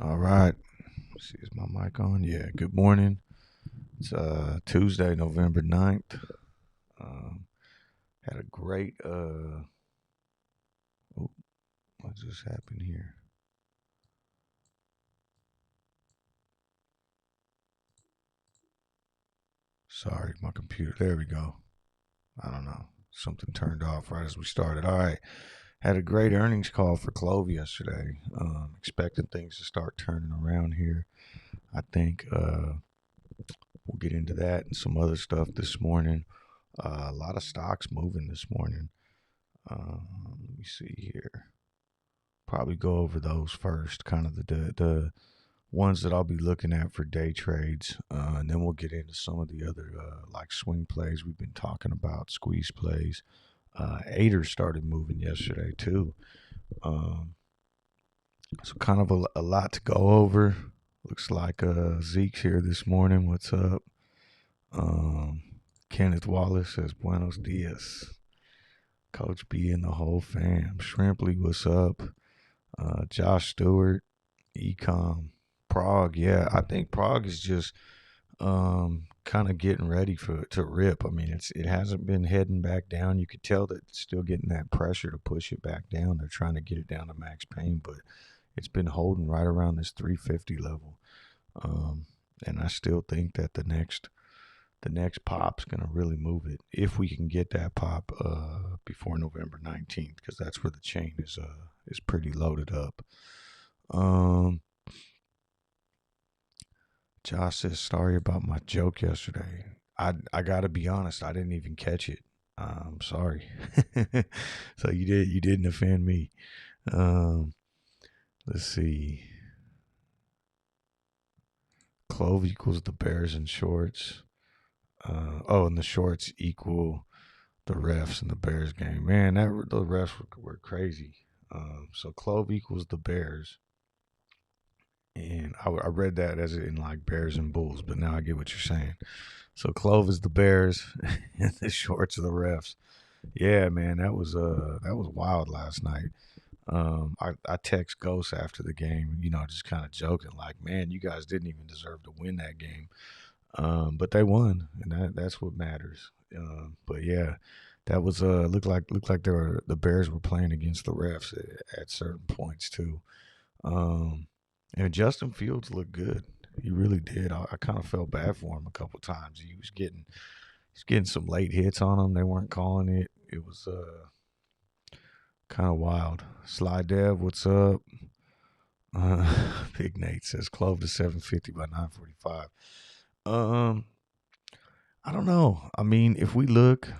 All right. Let's see, is my mic on? Yeah. Good morning. It's Tuesday, November 9th. Um, had a great oh, what just happened here? Sorry, my computer. There we go. I don't know. Something turned off right as we started. All right. Had a great earnings call for Clove yesterday. Expecting things to start turning around here. I think we'll get into that and some other stuff this morning. A lot of stocks moving this morning. Let me see here. Probably go over those first, kind of the ones that I'll be looking at for day trades, and then we'll get into some of the other like swing plays we've been talking about, squeeze plays. Ater started moving yesterday too, um, so kind of a lot to go over. Looks like Zeke's here this morning. What's up? Um, Kenneth Wallace says Buenos dias. Coach B and the whole fam. Shrimply, what's up? Josh Stewart, Ecom, Prog. Yeah, I think Prog is just kind of getting ready for to rip. I mean, it hasn't been heading back down. You could tell that it's still getting that pressure to push it back down. They're trying to get it down to max pain, but it's been holding right around this 350 level. Um, and I still think that the next pop's going to really move it if we can get that pop before November 19th, because that's where the chain is pretty loaded up. um Josh says sorry about my joke yesterday. I gotta be honest, I didn't even catch it. I'm sorry. So you didn't offend me. um let's see. Clove equals the Bears in shorts. And the shorts equal the refs in the Bears game. Man, the refs were crazy. So Clove equals the Bears, and I read that as in like Bears and Bulls, but now I get what you're saying. So Clove is the Bears, and the shorts are the refs. Yeah, man, that was wild last night. I text Ghost after the game, just kind of joking, like, man, you guys didn't even deserve to win that game. But they won, and that's what matters. But yeah, that was looked like the Bears were playing against the refs at certain points too. Um, and Justin Fields looked good. He really did. I kind of felt bad for him a couple times. He was getting some late hits on him. They weren't calling it. It was kind of wild. Sly Dev, what's up? Big Nate says Clove to 750 by 9:45. Um, I don't know. I mean, if we look,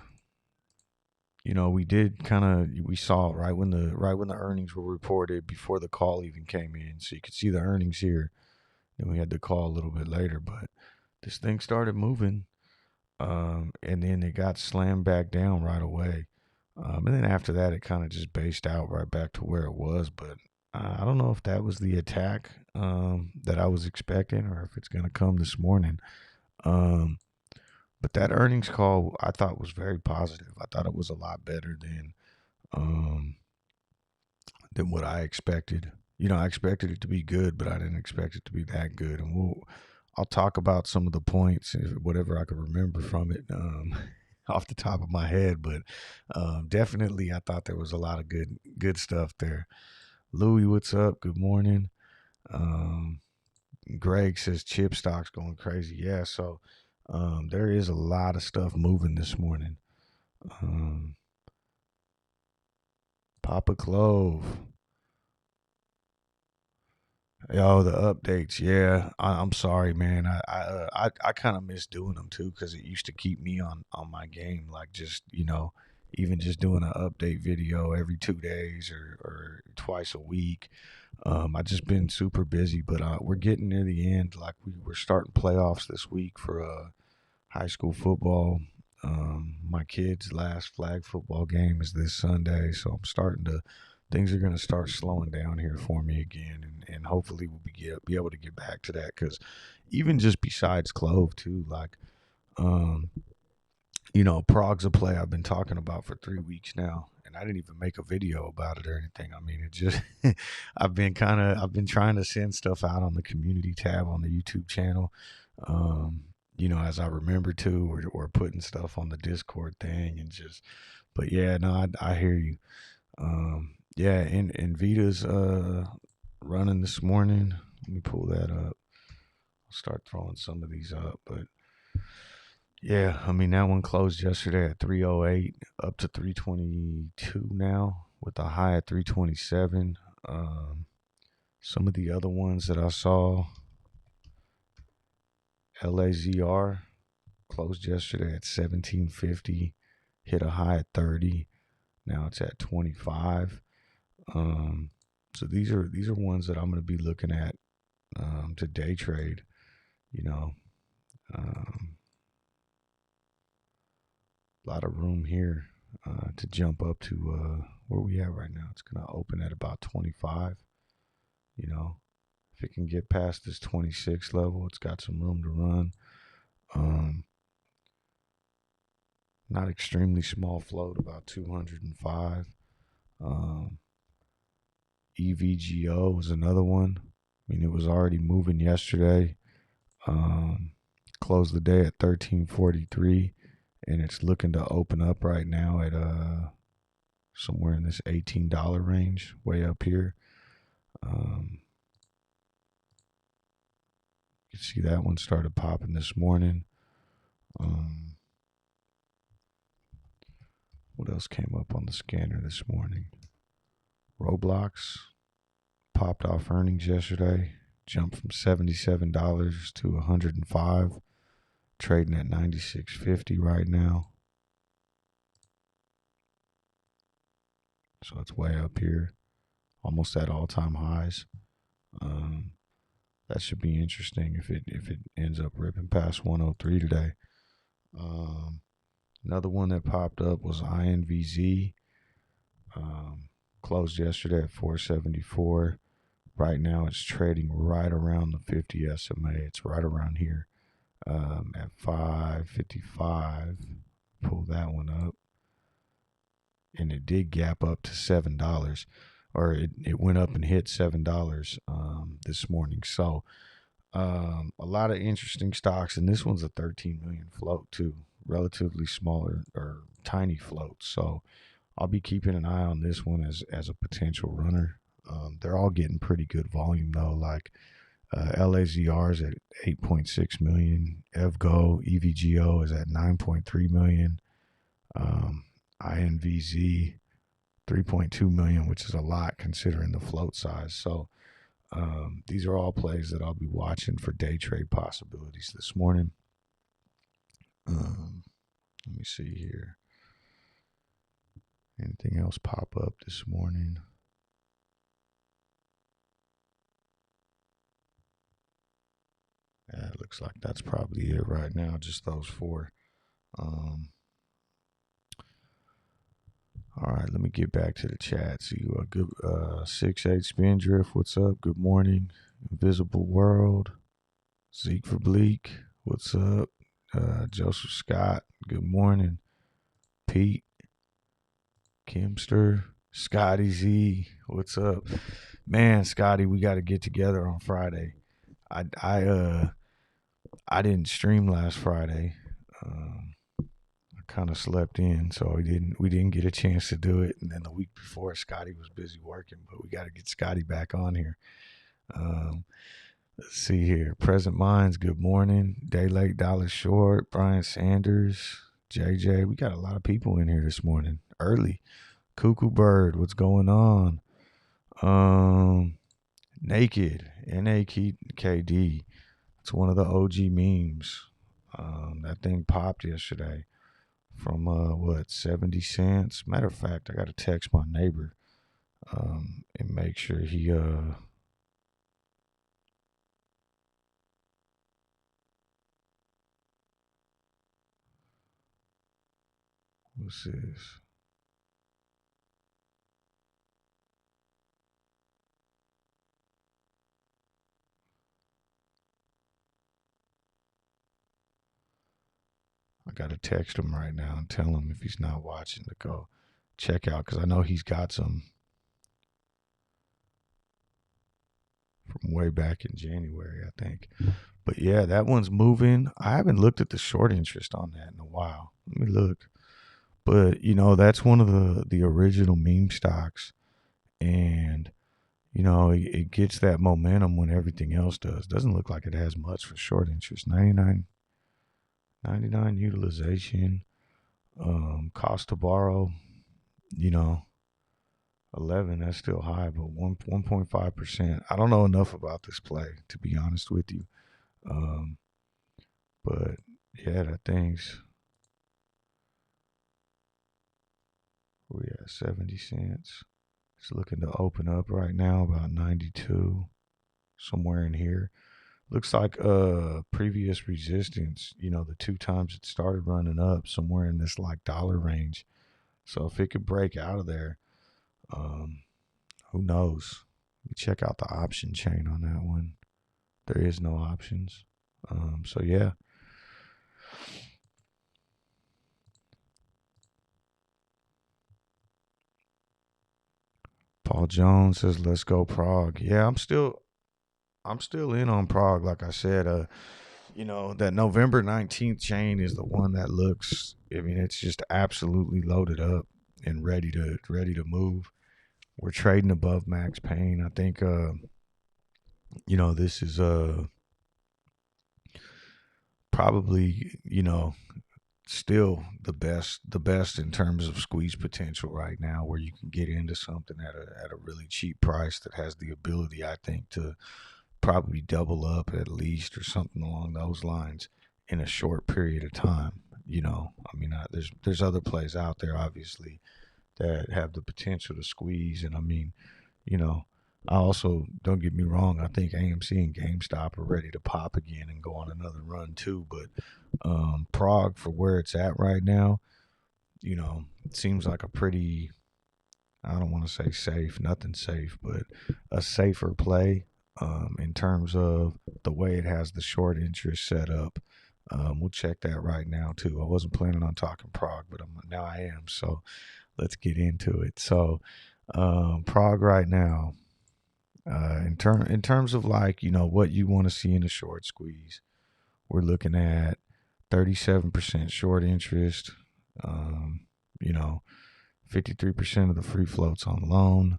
we did we saw it right when the earnings were reported before the call even came in, so you could see the earnings here. Then we had the call a little bit later, but this thing started moving, and then it got slammed back down right away, and then after that, it kind of just based out right back to where it was. But I don't know if that was the attack that I was expecting, or if it's going to come this morning. Um, But that earnings call I thought was very positive. I thought it was a lot better um, than what I expected. I expected it to be good, but I didn't expect it to be that good. And I'll talk about some of the points, whatever I can remember from it, off the top of my head. But definitely, I thought there was a lot of good stuff there. Louis, what's up? Good morning. Um, Greg says chip stocks going crazy. Yeah, so there is a lot of stuff moving this morning. Um, Papa Clove. Oh, the updates. Yeah, I'm sorry, man. I kind of miss doing them too, because it used to keep me on my game. Like, just even just doing an update video every 2 days or twice a week. I just been super busy, but we're getting near the end. Like, we're starting playoffs this week for high school football. My kid's last flag football game is this Sunday, so things are going to start slowing down here for me again, and hopefully we'll be able to get back to that, because even just besides Clove too, like, um, Prog's a play I've been talking about for 3 weeks now, and I didn't even make a video about it or anything. I mean, it just I've been trying to send stuff out on the community tab on the YouTube channel, um, as I remember to, or putting stuff on the Discord thing, and just. But yeah, no, I hear you. Yeah, and Vita's running this morning. Let me pull that up. I'll start throwing some of these up, but. Yeah, I mean that one closed yesterday at 308, up to 322 now, with a high at 327. Some of the other ones that I saw, LAZR closed yesterday at 1750, hit a high at 30. Now it's at 25. So these are ones that I'm going to be looking at to day trade. You know, um, a lot of room here to jump up to where we at right now. It's going to open at about 25. You know, if it can get past this 26 level, it's got some room to run. Not extremely small float, about 205. EVGO was another one. I mean, it was already moving yesterday. Closed the day at 1343, and it's looking to open up right now at somewhere in this $18 range, way up here. You can see that one started popping this morning. What else came up on the scanner this morning? Roblox popped off earnings yesterday, jumped from $77 to $105, trading at $96.50 right now. So it's way up here, almost at all-time highs. That should be interesting if it ends up ripping past 103 today. Another one that popped up was INVZ. Closed yesterday at 474. Right now it's trading right around the 50 SMA. It's right around here at 555. Pull that one up. And it did gap up to $7. Or it went up and hit $7 this morning. So a lot of interesting stocks. And this one's a 13 million float too. Relatively smaller or tiny float. So I'll be keeping an eye on this one as a potential runner. They're all getting pretty good volume though. Like LAZR is at 8.6 million. EVGO is at 9.3 million. INVZ 3.2 million, which is a lot considering the float size. So these are all plays that I'll be watching for day trade possibilities this morning. Let me see here. Anything else pop up this morning? Yeah, it looks like that's probably it right now. Just those four. All right, let me get back to the chat. See you. Good 6-8 Spindrift. What's up? Good morning. Invisible World. Zeke for Bleak. What's up? Joseph Scott. Good morning. Pete. Kimster. Scotty Z. What's up? Man, Scotty, we got to get together on Friday. I didn't stream last Friday. I kind of slept in, so we didn't get a chance to do it. And then the week before, Scotty was busy working, but we got to get Scotty back on here. Let's see here. Present Minds, good morning. Day late, dollar short. Brian Sanders, JJ. We got a lot of people in here this morning. Early. Cuckoo Bird, what's going on? Naked, NAKD. It's one of the OG memes. That thing popped yesterday from 70 cents. Matter of fact, I got to text my neighbor and make sure he what's this? I got to text him right now and tell him if he's not watching to go check out, because I know he's got some from way back in January, I think. But yeah, that one's moving. I haven't looked at the short interest on that in a while. Let me look. But that's one of the original meme stocks, and it gets that momentum when everything else does. Doesn't look like it has much for short interest. 99 utilization, cost to borrow, 11. That's still high, but 1.5%. I don't know enough about this play, to be honest with you. But yeah, that thing's, we at 70 cents. It's looking to open up right now about 92, somewhere in here. Looks like previous resistance, the 2 times it started running up, somewhere in this like dollar range. So if it could break out of there, who knows? We check out the option chain on that one. There is no options. So yeah. Paul Jones says, "Let's go Prog." Yeah, I'm still in on Prog. Like I said, that November 19th chain is the one that looks. I mean, it's just absolutely loaded up and ready to move. We're trading above max pain. I think, this is probably still the best in terms of squeeze potential right now, where you can get into something at a really cheap price that has the ability, I think, to probably double up at least, or something along those lines, in a short period of time. I mean, there's other plays out there, obviously, that have the potential to squeeze. And I mean, I also, don't get me wrong, I think AMC and GameStop are ready to pop again and go on another run too. But Prog, for where it's at right now, it seems like a pretty, I don't want to say safe, nothing safe, but a safer play in terms of the way it has the short interest set up. We'll check that right now too. I wasn't planning on talking Prog, but now I am. So let's get into it. So Prog right now, in terms of like what you want to see in a short squeeze, we're looking at 37% short interest. 53% of the free floats on loan.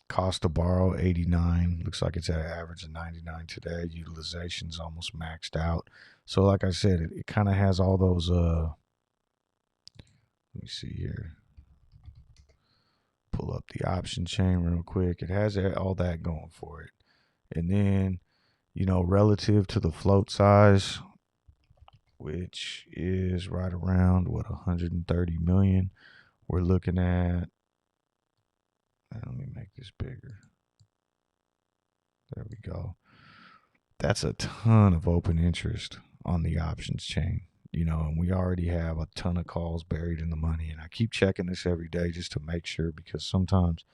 Cost to borrow 89. Looks like it's at an average of 99 today. Utilization's almost maxed out. So like I said, it kind of has all those let me see here. Pull up the option chain real quick. It has all that going for it. And then, relative to the float size, which is right around 130 million, we're looking at, let me make this bigger. There we go. That's a ton of open interest on the options chain, and we already have a ton of calls buried in the money. And I keep checking this every day just to make sure, because sometimes,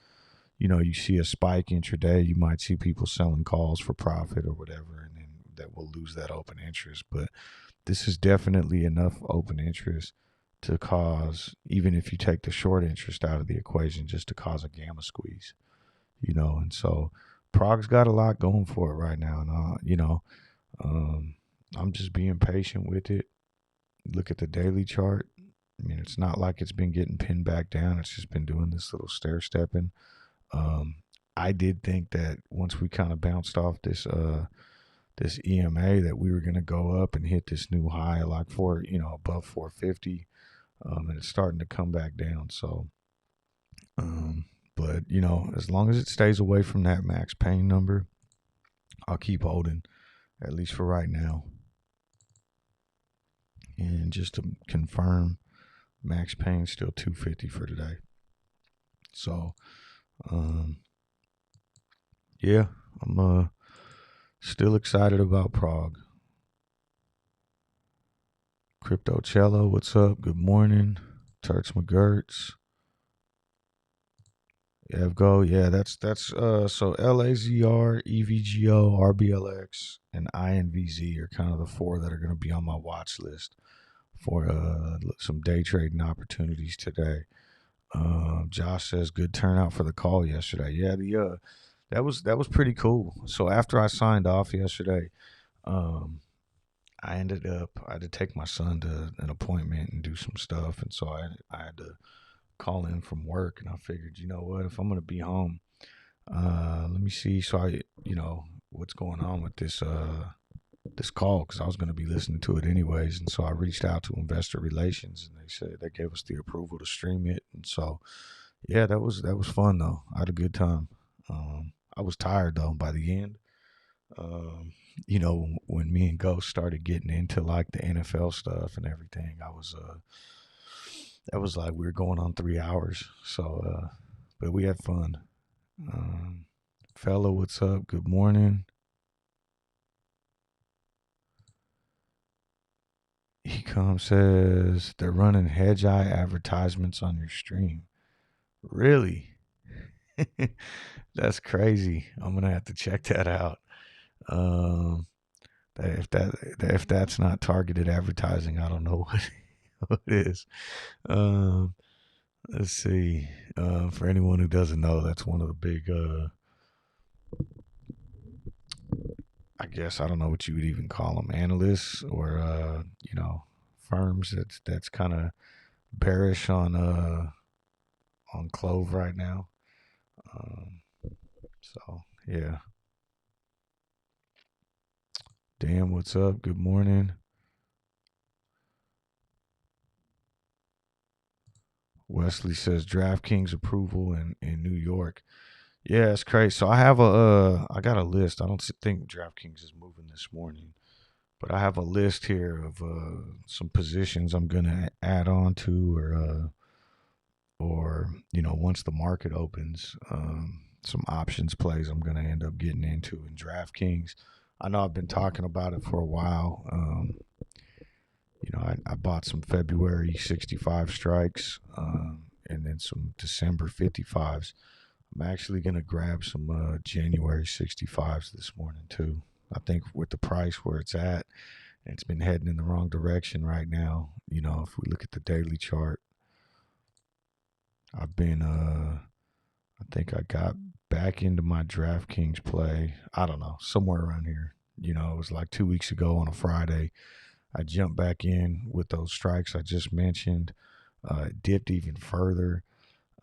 you see a spike intraday, you might see people selling calls for profit or whatever, and then that will lose that open interest. But this is definitely enough open interest to cause, even if you take the short interest out of the equation, just to cause a gamma squeeze, and so Prog's got a lot going for it right now. And, I'm just being patient with it. Look at the daily chart. I mean, it's not like it's been getting pinned back down. It's just been doing this little stair stepping. I did think that once we kind of bounced off this EMA, that we were going to go up and hit this new high, like above 450. And it's starting to come back down. So, but as long as it stays away from that max pain number, I'll keep holding, at least for right now. And just to confirm, max pain still 250 for today. So, yeah, I'm still excited about Prog. Crypto Cello, what's up? Good morning. Turks McGurts. Evgo, yeah, that's so LAZR, EVGO, RBLX, and INVZ are kind of the four that are going to be on my watch list for some day trading opportunities today. Josh says good turnout for the call yesterday. Yeah, the that was pretty cool. So after I signed off yesterday, um, I had to take my son to an appointment and do some stuff, and so I had to call in from work, and I figured, you know what, if I'm gonna be home, let me see. So what's going on with this call, because I was gonna be listening to it anyways, and so I reached out to investor relations, and they said they gave us the approval to stream it, and so yeah, that was fun though. I had a good time. I was tired though by the end. Um, when me and Ghost started getting into like the NFL stuff and everything, I was that was like we were going on 3 hours. So, but we had fun. Um, Fella, what's up? Good morning. Ecom says they're running hedge eye advertisements on your stream. Really? That's crazy. I'm gonna have to check that out. Um, if that's not targeted advertising, I don't know what it is. Um, let's see. For anyone who doesn't know, that's one of the big. I guess I don't know what you would even call them, analysts or firms that's kind of bearish on Clove right now. Um, so yeah. Dan, what's up? Good morning. Wesley says Draftkings approval in New York. Yeah, it's crazy. So I got a list. I don't think Draftkings is moving this morning, but I have a list here of some positions I'm gonna add on to, or once the market opens, some options plays I'm gonna end up getting into in Draftkings. I know I've been talking about it for a while. I bought some February 65 strikes, and then some December 55s. I'm actually going to grab some January 65s this morning, too. I think with the price where it's at, it's been heading in the wrong direction right now. If we look at the daily chart, I've been, I think I got back into my DraftKings play. I don't know, somewhere around here. It was like 2 weeks ago on a Friday. I jumped back in with those strikes I just mentioned. It dipped even further,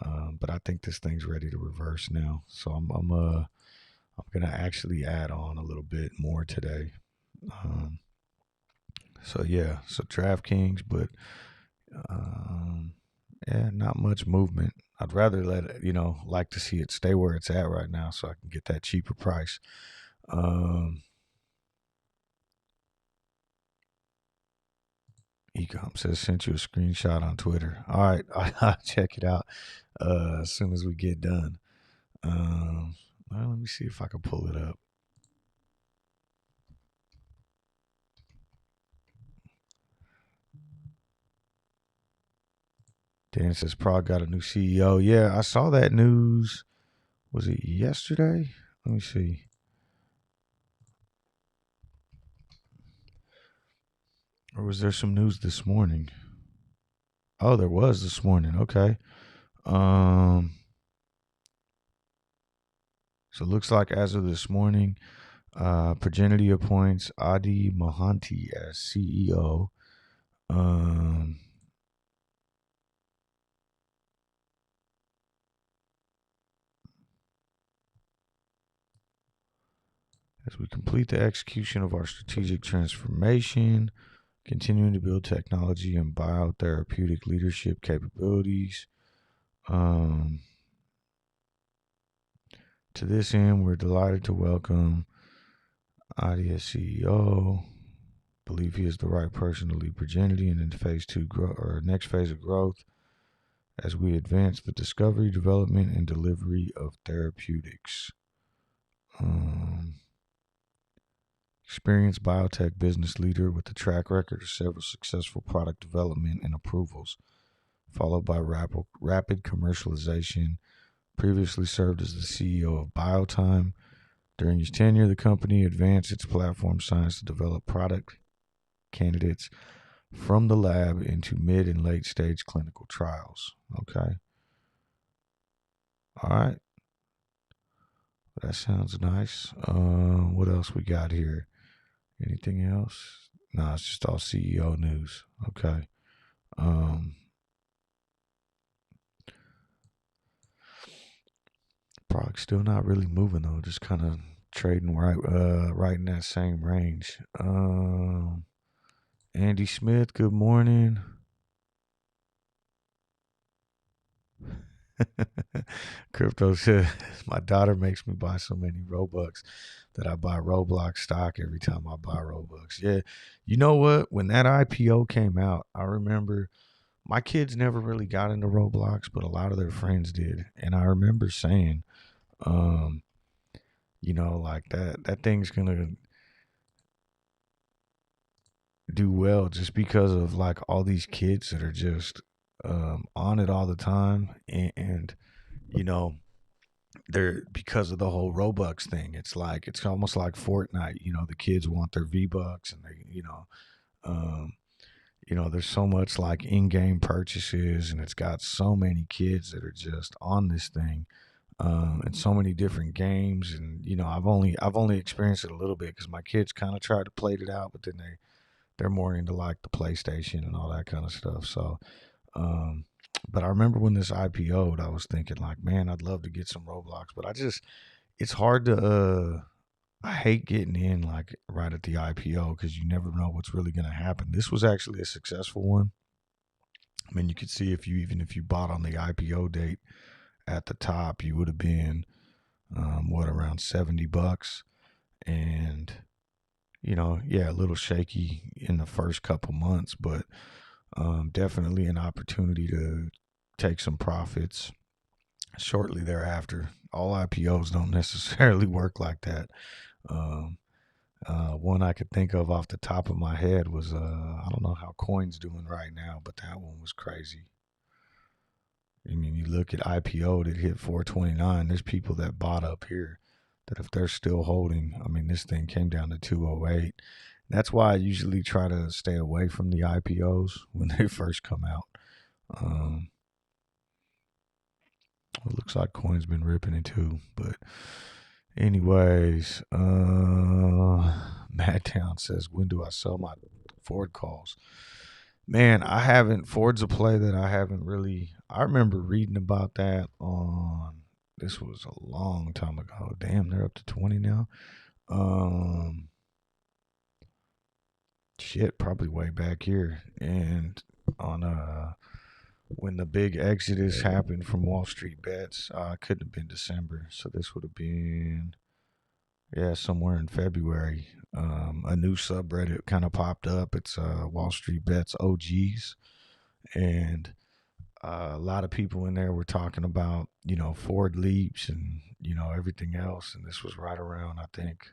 but I think this thing's ready to reverse now. So I'm gonna actually add on a little bit more today. Um, so yeah, so DraftKings, but yeah, not much movement. I'd rather let it, like to see it stay where it's at right now, so I can get that cheaper price. Ecom says sent you a screenshot on Twitter. All right, I'll check it out as soon as we get done. Well, let me see if I can pull it up. Dan says Prog got a new CEO. Yeah, I saw that news. Was it yesterday? Let me see. Or was there some news this morning? Oh, there was this morning. Okay. So it looks like as of this morning, Progenity appoints Adi Mohanty as CEO. As we complete the execution of our strategic transformation, continuing to build technology and biotherapeutic leadership capabilities. To this end, we're delighted to welcome Adi as CEO. Believe he is the right person to lead Progenity and in phase two next phase of growth as we advance the discovery, development, and delivery of therapeutics. Experienced biotech business leader with a track record of several successful product development and approvals, followed by rapid commercialization, previously served as the CEO of Biotime. During his tenure, the company advanced its platform science to develop product candidates from the lab into mid and late stage clinical trials. Okay. All right. That sounds nice. What else we got here? Anything else? No, it's just all CEO news. Okay. Prog still not really moving though, just kind of trading right in that same range. Andy Smith, good morning. Crypto says my daughter makes me buy so many Robux that I buy Roblox stock every time I buy Robux. Yeah, you know what? When that IPO came out, I remember my kids never really got into Roblox, but a lot of their friends did, and I remember saying, like that thing's gonna do well just because of like all these kids that are just on it all the time, and you know they're because of the whole Robux thing. It's almost like Fortnite. The kids want their V-Bucks, and they um, there's so much like in-game purchases, and it's got so many kids that are just on this thing. And so many different games, and I've only experienced it a little bit because my kids kind of tried to play it out, but then they're more into like the PlayStation and all that kind of stuff. So, but I remember when this IPO'd, I was thinking like, man, I'd love to get some Roblox, but it's hard to, I hate getting in like right at the IPO because you never know what's really going to happen. This was actually a successful one. I mean, you could see if you bought on the IPO date at the top, you would have been, around $70. And, a little shaky in the first couple months, but definitely an opportunity to take some profits shortly thereafter. All IPOs don't necessarily work like that. One I could think of off the top of my head was I don't know how Coin's doing right now, but that one was crazy. I mean, you look at IPO that hit 429. There's people that bought up here that if they're still holding, I mean, this thing came down to 208. That's why I usually try to stay away from the IPOs when they first come out. It looks like Coin's been ripping it too, but anyways, Madtown says, when do I sell my Ford calls? Man, I haven't. Ford's a play that I haven't really. I remember reading about that on. This was a long time ago. Damn, they're up to 20 now. Shit, probably way back here. And on when the big exodus happened from Wall Street bets, couldn't have been December. So this would have been, somewhere in February. A new subreddit kind of popped up. It's Wall Street Bets OGs, and a lot of people in there were talking about Ford leaps and everything else. And this was right around, I think,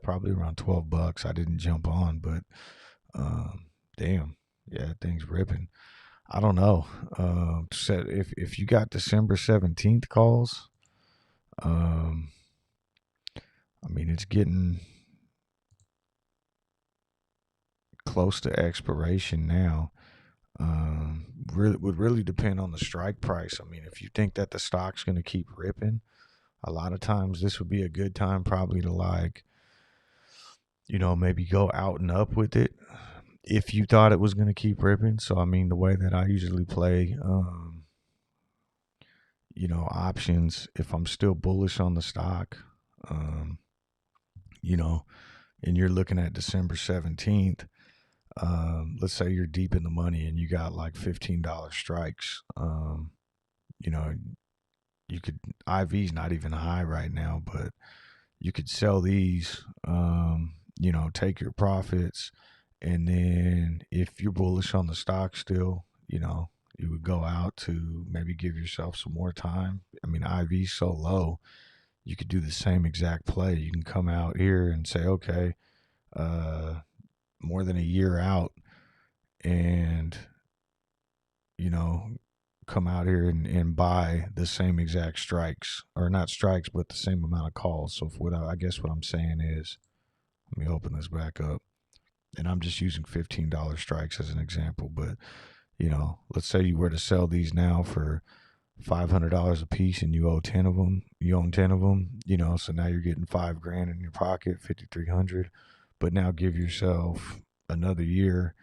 probably around $12. I didn't jump on, but damn, things ripping. I don't know. Said if you got December 17th calls, I mean, it's getting close to expiration now. Would really depend on the strike price. I mean, if you think that the stock's going to keep ripping, a lot of times this would be a good time probably to maybe go out and up with it if you thought it was going to keep ripping. So, I mean, the way that I usually play, options, if I'm still bullish on the stock, and you're looking at December 17th, let's say you're deep in the money and you got like $15 strikes. You could, IV's not even high right now, but you could sell these, take your profits. And then if you're bullish on the stock still, you would go out to maybe give yourself some more time. I mean, IV's so low, you could do the same exact play. You can come out here and say, okay, more than a year out, and come out here and buy the same exact strikes, or not strikes, but the same amount of calls. So I guess what I'm saying is, let me open this back up, and I'm just using $15 strikes as an example. But let's say you were to sell these now for $500 a piece, and you owe 10 of them. You own 10 of them. So now you're getting $5,000 in your pocket, 5,300. But now give yourself another year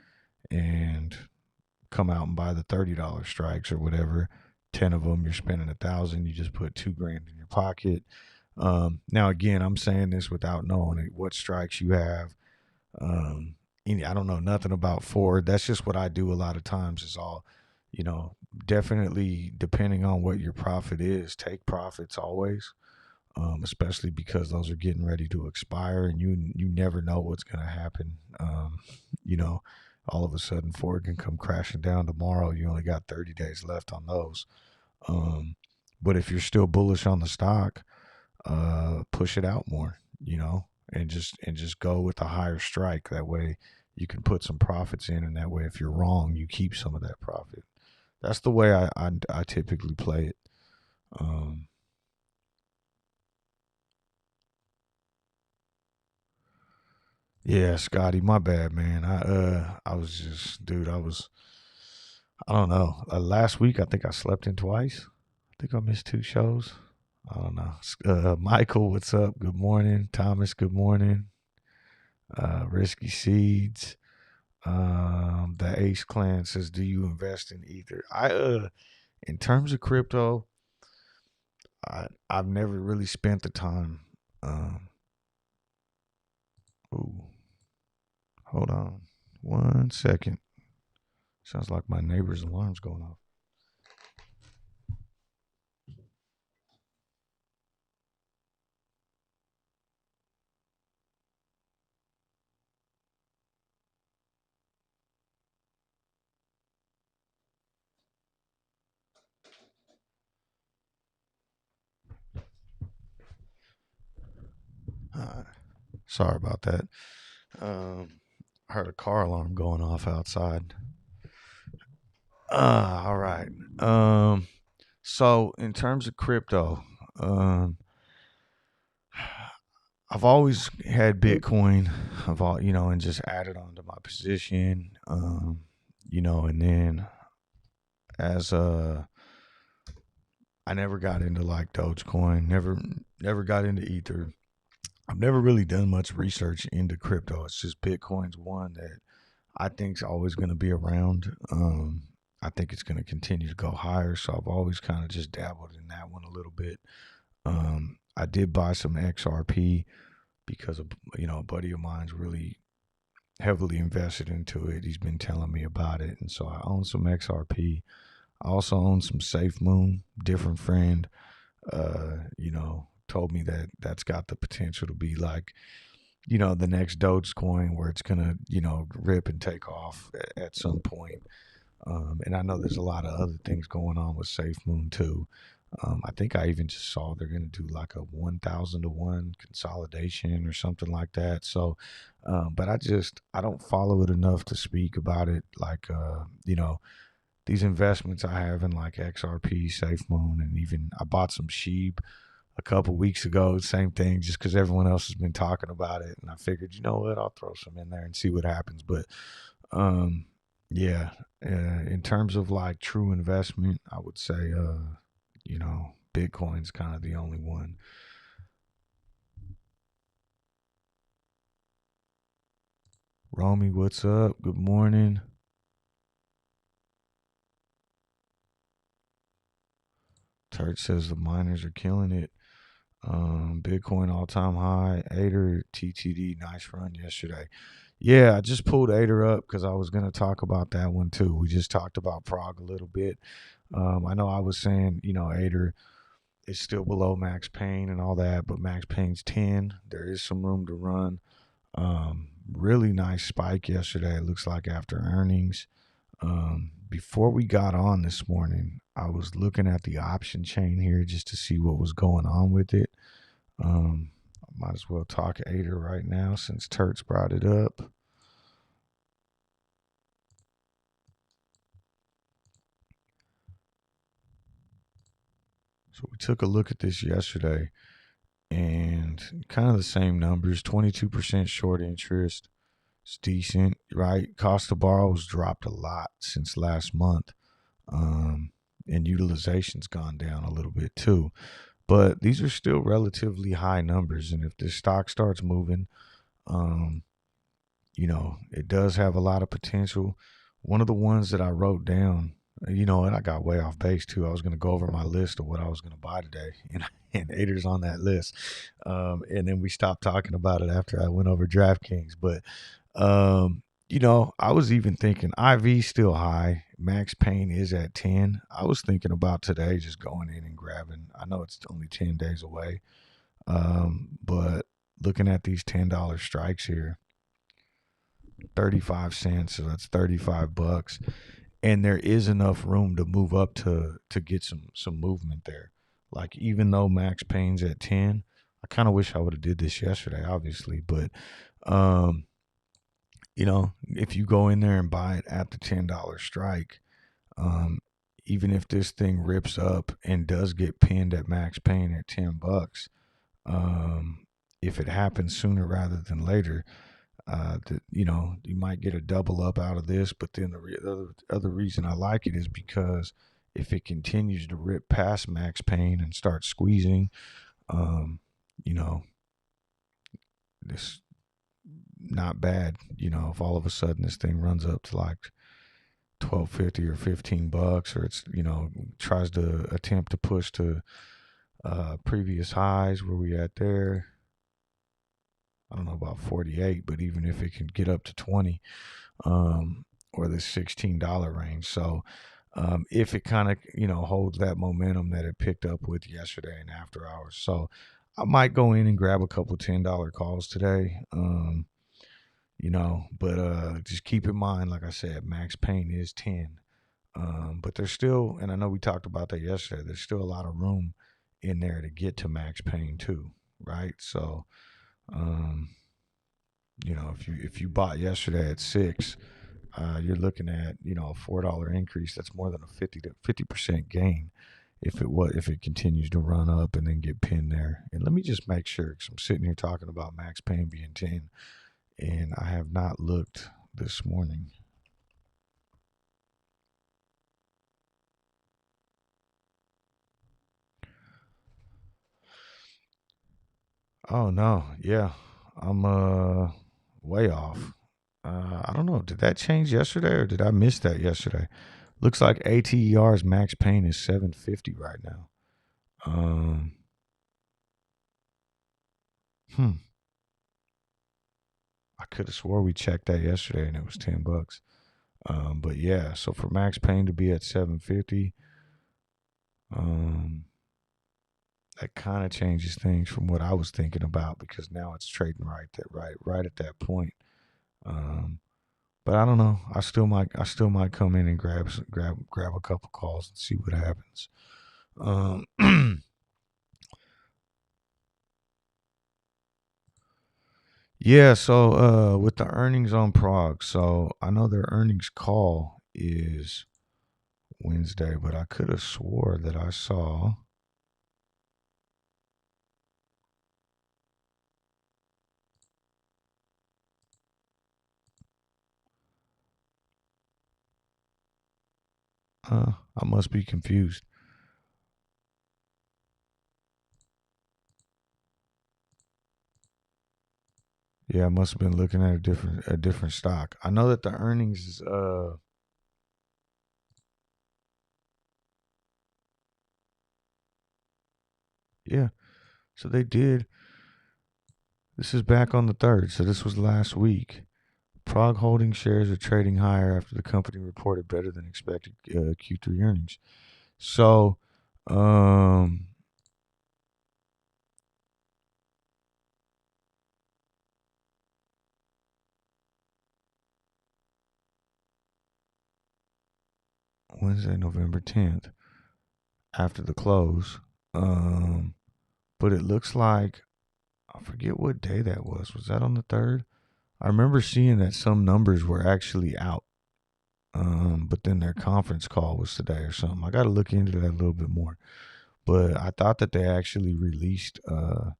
and come out and buy the $30 strikes or whatever. 10 of them, you're spending $1,000. You just put $2,000 in your pocket. Now again, I'm saying this without knowing what strikes you have. I don't know nothing about Ford. That's just what I do a lot of times. Is all, definitely depending on what your profit is, take profits always. Especially because those are getting ready to expire, and you never know what's going to happen. All of a sudden Ford can come crashing down tomorrow. You only got 30 days left on those. But if you're still bullish on the stock, push it out more, and just go with a higher strike. That way you can put some profits in, and that way if you're wrong, you keep some of that profit. That's the way I typically play it. Yeah, Scotty, my bad, man. I was just, dude, I don't know. Last week, I think I slept in twice. I think I missed 2 shows. I don't know. Michael, what's up? Good morning. Thomas, good morning. Risky Seeds. The Ace Clan says, "Do you invest in Ether?" In terms of crypto, I've never really spent the time. Ooh, hold on, 1 second. Sounds like my neighbor's alarm's going off. Sorry about that. I heard a car alarm going off outside. All right. So in terms of crypto, I've always had Bitcoin. And just added on to my position. And then as I never got into like Dogecoin. Never got into Ether. I've never really done much research into crypto. It's just Bitcoin's one that I think's always going to be around. I think it's going to continue to go higher. So I've always kind of just dabbled in that one a little bit. I did buy some XRP because a buddy of mine's really heavily invested into it. He's been telling me about it, and so I own some XRP. I also own some SafeMoon. Different friend, told me that that's got the potential to be like, the next Dogecoin, where it's gonna, rip and take off at some point. And I know there's a lot of other things going on with SafeMoon too. I think I even just saw they're going to do like a 1,000 to 1 consolidation or something like that. So, but I don't follow it enough to speak about it. Like, these investments I have in like XRP, SafeMoon, and even I bought some Sheeb a couple weeks ago. Same thing, just because everyone else has been talking about it, and I figured, you know what, I'll throw some in there and see what happens. But, yeah, in terms of like true investment, I would say, Bitcoin's kind of the only one. Romy, what's up? Good morning. Turt says the miners are killing it. Bitcoin all-time high. Ater, TTD, nice run yesterday. Yeah, I just pulled Ater up because I was going to talk about that one too. We just talked about Prog a little bit. I know I was saying, Ater is still below Max Payne and all that, but Max Payne's 10. There is some room to run. Really nice spike yesterday, it looks like, after earnings. Before we got on this morning, I was looking at the option chain here just to see what was going on with it. I might as well talk Ater right now since Turt's brought it up. So we took a look at this yesterday, and kind of the same numbers. 22% short interest. It's decent, right? Cost to borrow has dropped a lot since last month. And utilization's gone down a little bit too. But these are still relatively high numbers. And if this stock starts moving, um, it does have a lot of potential. One of the ones that I wrote down, and I got way off base too. I was going to go over my list of what I was going to buy today, and Ater's on that list. And then we stopped talking about it after I went over Draftkings. But, I was even thinking IV still high. Max Pain is at 10. I was thinking about today just going in and grabbing. I know it's only 10 days away. But looking at these $10 strikes here, 35 cents, so that's $35, and there is enough room to move up to get some movement there. Like, even though Max Payne's at 10, I kind of wish I would have did this yesterday, obviously, but if you go in there and buy it at the $10 strike, even if this thing rips up and does get pinned at Max Payne at $10, if it happens sooner rather than later, you might get a double up out of this. But then the other reason I like it is because if it continues to rip past Max Payne and start squeezing, this not bad. If all of a sudden this thing runs up to like $12.50 or $15, or it's tries to attempt to push to previous highs, where we at there. I don't know about 48, but even if it can get up to 20, or this $16 range. So if it kind of, holds that momentum that it picked up with yesterday and after hours. So I might go in and grab a couple $10 calls today. But just keep in mind, like I said, Max Payne is 10. But there's still, and I know we talked about that yesterday, there's still a lot of room in there to get to Max Payne too, right? So, if you bought yesterday at 6, you're looking at a $4 increase. That's more than a 50% gain if it continues to run up and then get pinned there. And let me just make sure, because I'm sitting here talking about Max Payne being 10, and I have not looked this morning. Oh no, yeah, I'm way off. I don't know. Did that change yesterday, or did I miss that yesterday? Looks like ATER's Max Payne is 750 right now. Hmm. I could have swore we checked that yesterday and it was $10. But yeah, so for Max Payne to be at 750, that kind of changes things from what I was thinking about, because now it's trading right at that point. But I don't know. I still might come in and grab a couple calls and see what happens. Yeah, so with the earnings on Prog, so I know their earnings call is Wednesday, but I could have swore that I saw I must be confused. Yeah, I must have been looking at a different stock. I know that the earnings is yeah. So they did. This is back on the 3rd, so this was last week. Prog Holding shares are trading higher after the company reported better than expected Q3 earnings. So, Wednesday, November 10th, after the close. But it looks like, I forget what day that was. Was that on the 3rd? I remember seeing that some numbers were actually out. But then their conference call was today or something. I got to look into that a little bit more. But I thought that they actually released. I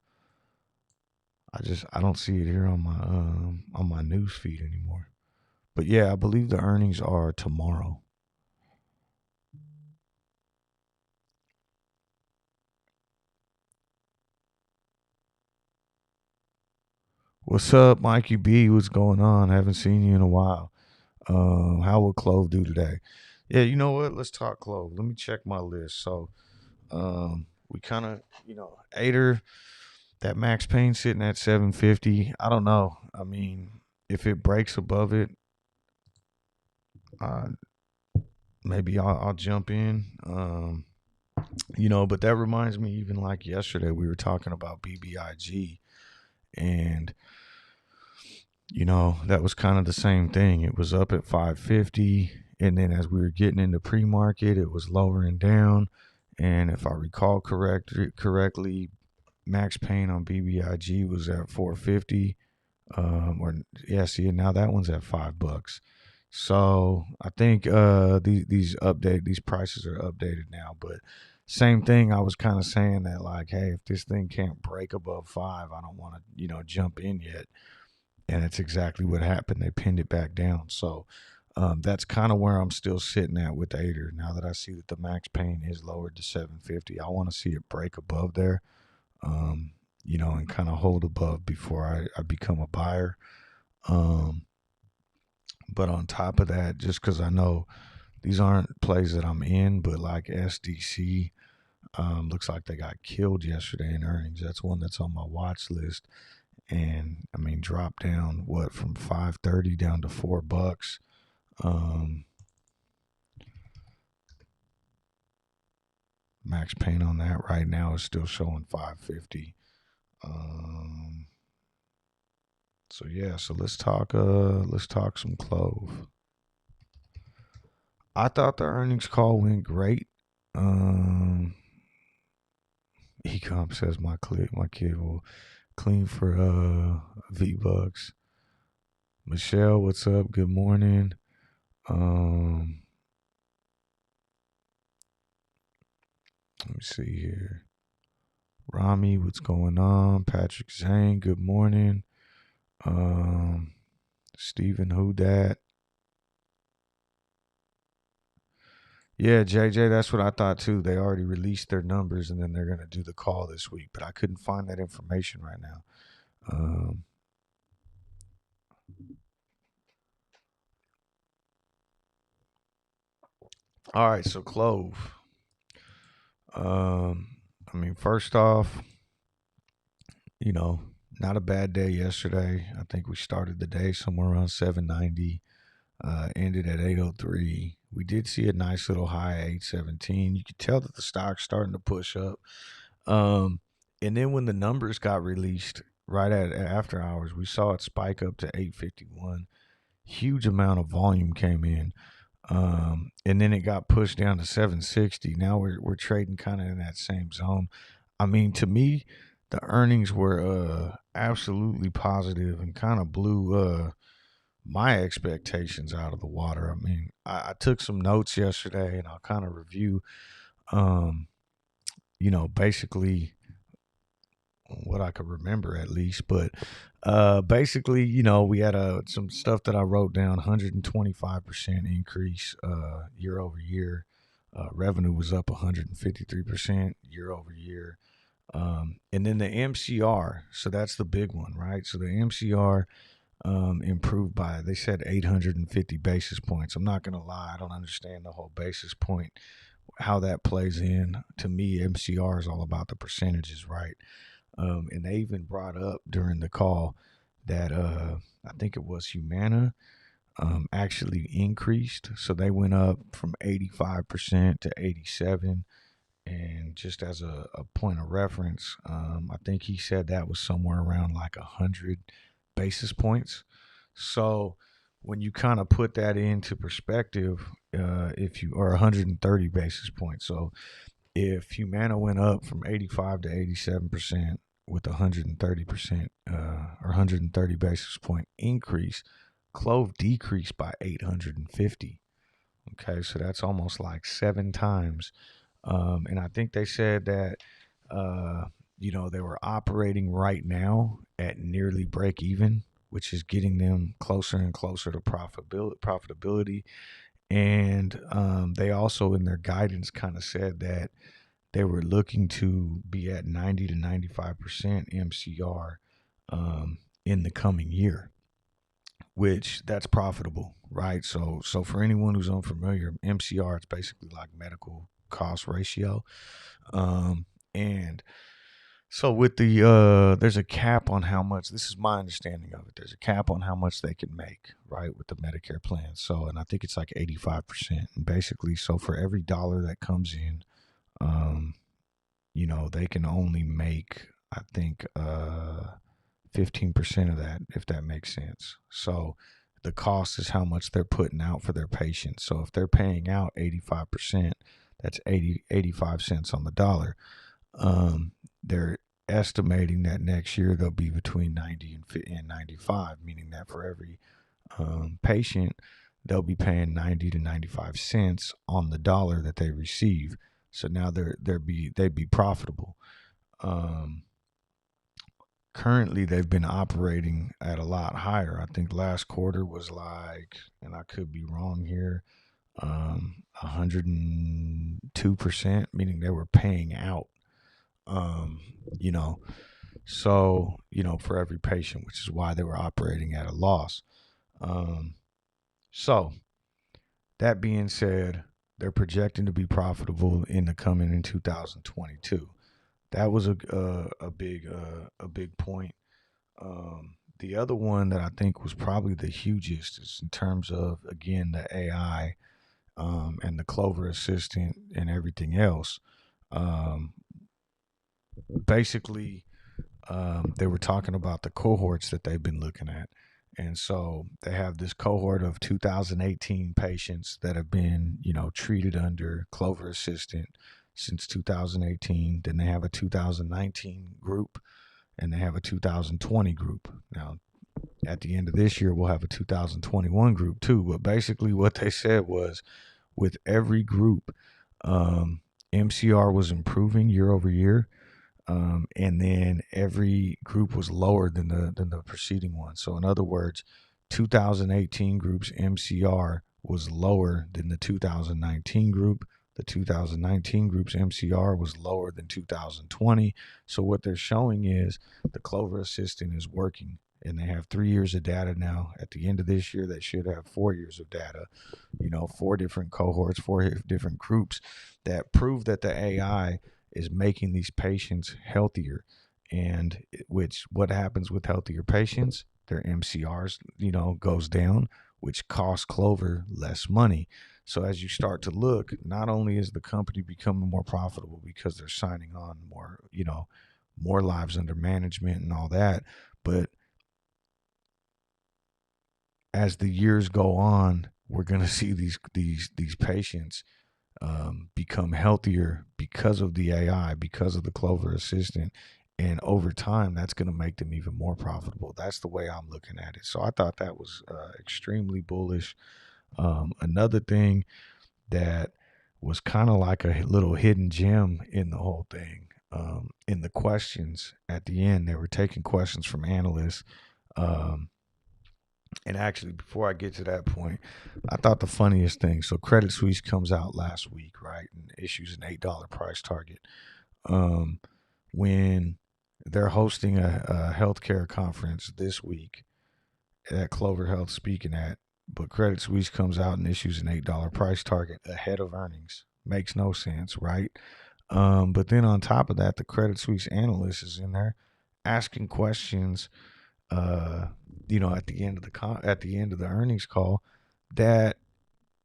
don't see it here on my news feed anymore. But yeah, I believe the earnings are tomorrow. What's up, Mikey B? What's going on? Haven't seen you in a while. How will Clove do today? Yeah, you know what? Let's talk Clove. Let me check my list. So, we kind of, Ater, that max pain sitting at 750. I don't know. I mean, if it breaks above it, uh, maybe I'll jump in. But that reminds me, even like yesterday, we were talking about BBIG, and that was kind of the same thing. It was up at 550, and then as we were getting into pre-market, it was lowering down. And if I recall correctly, max pain on BBIG was at 450. See, now that one's at $5. So I think these prices are updated now. But same thing, I was kind of saying that, like, hey, if this thing can't break above 5, I don't want to jump in yet. And it's exactly what happened. They pinned it back down. So that's kind of where I'm still sitting at with Ater. Now that I see that the max pain is lowered to 750, I want to see it break above there, and kind of hold above before I become a buyer. But on top of that, just because I know these aren't plays that I'm in, but like SDC, looks like they got killed yesterday in earnings. That's one that's on my watch list. And I mean, dropped down from 530 down to $4. Max pain on that right now is still showing 550. So let's talk some Clove. I thought the earnings call went great. Ecom says my kid will clean for V-Bucks. Michelle, what's up? Good morning. Let me see here. Rami, what's going on? Patrick Zane, good morning. Stephen, who dat? Yeah, JJ, that's what I thought too. They already released their numbers and then they're going to do the call this week, but I couldn't find that information right now. All right, so Clove. First off, not a bad day yesterday. I think we started the day somewhere around 790, ended at 803. We did see a nice little high at 817. You could tell that the stock's starting to push up. And then when the numbers got released right at after hours, we saw it spike up to 851. Huge amount of volume came in. And then it got pushed down to 760. Now we're trading kind of in that same zone. I mean, to me, the earnings were absolutely positive and kind of blew my expectations out of the water. I mean, I took some notes yesterday, and I'll kind of review, basically what I could remember at least. But basically, we had some stuff that I wrote down. 125% increase year over year. Revenue was up 153% year over year. And then the MCR, so that's the big one, right? So the MCR improved by, they said 850 basis points. I'm not going to lie, I don't understand the whole basis point, how that plays in. To me, MCR is all about the percentages, right? And they even brought up during the call that I think it was Humana actually increased. So they went up from 85% to 87%. And just as a point of reference, I think he said that was somewhere around like 100 basis points. So when you kind of put that into perspective, or 130 basis points. So if Humana went up from 85 to 87% with 130% or 130 basis point increase, Clove decreased by 850. Okay, so that's almost like 7 times And I think they said that, they were operating right now at nearly break even, which is getting them closer and closer to profitability. And they also, in their guidance, kind of said that they were looking to be at 90 to 95% MCR in the coming year, which that's profitable, right? So for anyone who's unfamiliar, MCR is basically like medical cost ratio. And so with the there's a cap on how much, this is my understanding of it. There's a cap on how much they can make, right, with the Medicare plan. So, and I think it's like 85%. And basically, so for every dollar that comes in, um, they can only make, I think, 15% of that, if that makes sense. So the cost is how much they're putting out for their patients. So if they're paying out 85%, that's 85 cents on the dollar. They're estimating that next year they'll be between 90 and 95, meaning that for every patient, they'll be paying 90 to 95 cents on the dollar that they receive. So now they'd be profitable. Currently, they've been operating at a lot higher. I think last quarter was like, and I could be wrong here, 102%, meaning they were paying out, you know, so, for every patient, which is why they were operating at a loss. So that being said, they're projecting to be profitable in 2022. That was a big point. The other one that I think was probably the hugest is in terms of, again, the AI, and the Clover Assistant and everything else. Um, Basically, they were talking about the cohorts that they've been looking at. And so they have this cohort of 2018 patients that have been, treated under Clover Assistant since 2018. Then they have a 2019 group and they have a 2020 group. Now, at the end of this year, we'll have a 2021 group too. But basically, what they said was with every group, MCR was improving year over year. And then every group was lower than the preceding one. So in other words, 2018 group's MCR was lower than the 2019 group. The 2019 group's MCR was lower than 2020. So what they're showing is the Clover Assistant is working. And they have 3 years of data now. At the end of this year, they should have 4 years of data, 4 different cohorts, 4 different groups that prove that the AI is making these patients healthier. And which, what happens with healthier patients? Their MCRs, goes down, which costs Clover less money. So as you start to look, not only is the company becoming more profitable because they're signing on more, more lives under management and all that, but as the years go on, we're going to see these patients become healthier because of the AI, because of the Clover Assistant. And over time, that's going to make them even more profitable. That's the way I'm looking at it. So I thought that was extremely bullish. Another thing that was kind of like a little hidden gem in the whole thing, in the questions at the end, they were taking questions from analysts. And actually, before I get to that point, I thought the funniest thing. So Credit Suisse comes out last week, right, and issues an $8 price target. When they're hosting a healthcare conference this week that Clover Health speaking at, but Credit Suisse comes out and issues an $8 price target ahead of earnings. Makes no sense, right? But then on top of that, the Credit Suisse analyst is in there asking questions, at the end of the earnings call that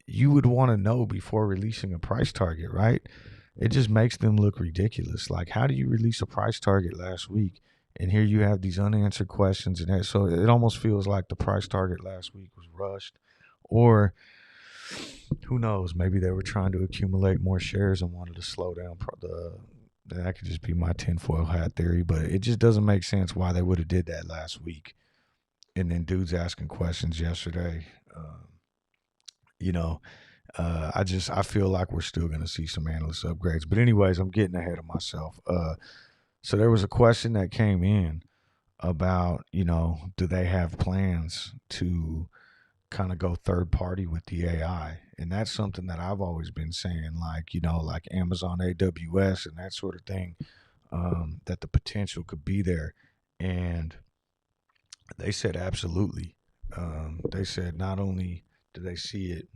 you would want to know before releasing a price target, right? It just makes them look ridiculous. Like, how do you release a price target last week, and here you have these unanswered questions, and so it almost feels like the price target last week was rushed, or who knows? Maybe they were trying to accumulate more shares and wanted to slow down that could just be my tinfoil hat theory, but it just doesn't make sense why they would have did that last week. And then dudes asking questions yesterday, you know, I feel like we're still going to see some analyst upgrades. But anyways, I'm getting ahead of myself. So there was a question that came in about, do they have plans to kind of go third party with the AI? And that's something that I've always been saying, like, like Amazon AWS and that sort of thing, that the potential could be there. And they said absolutely. They said not only do they see it,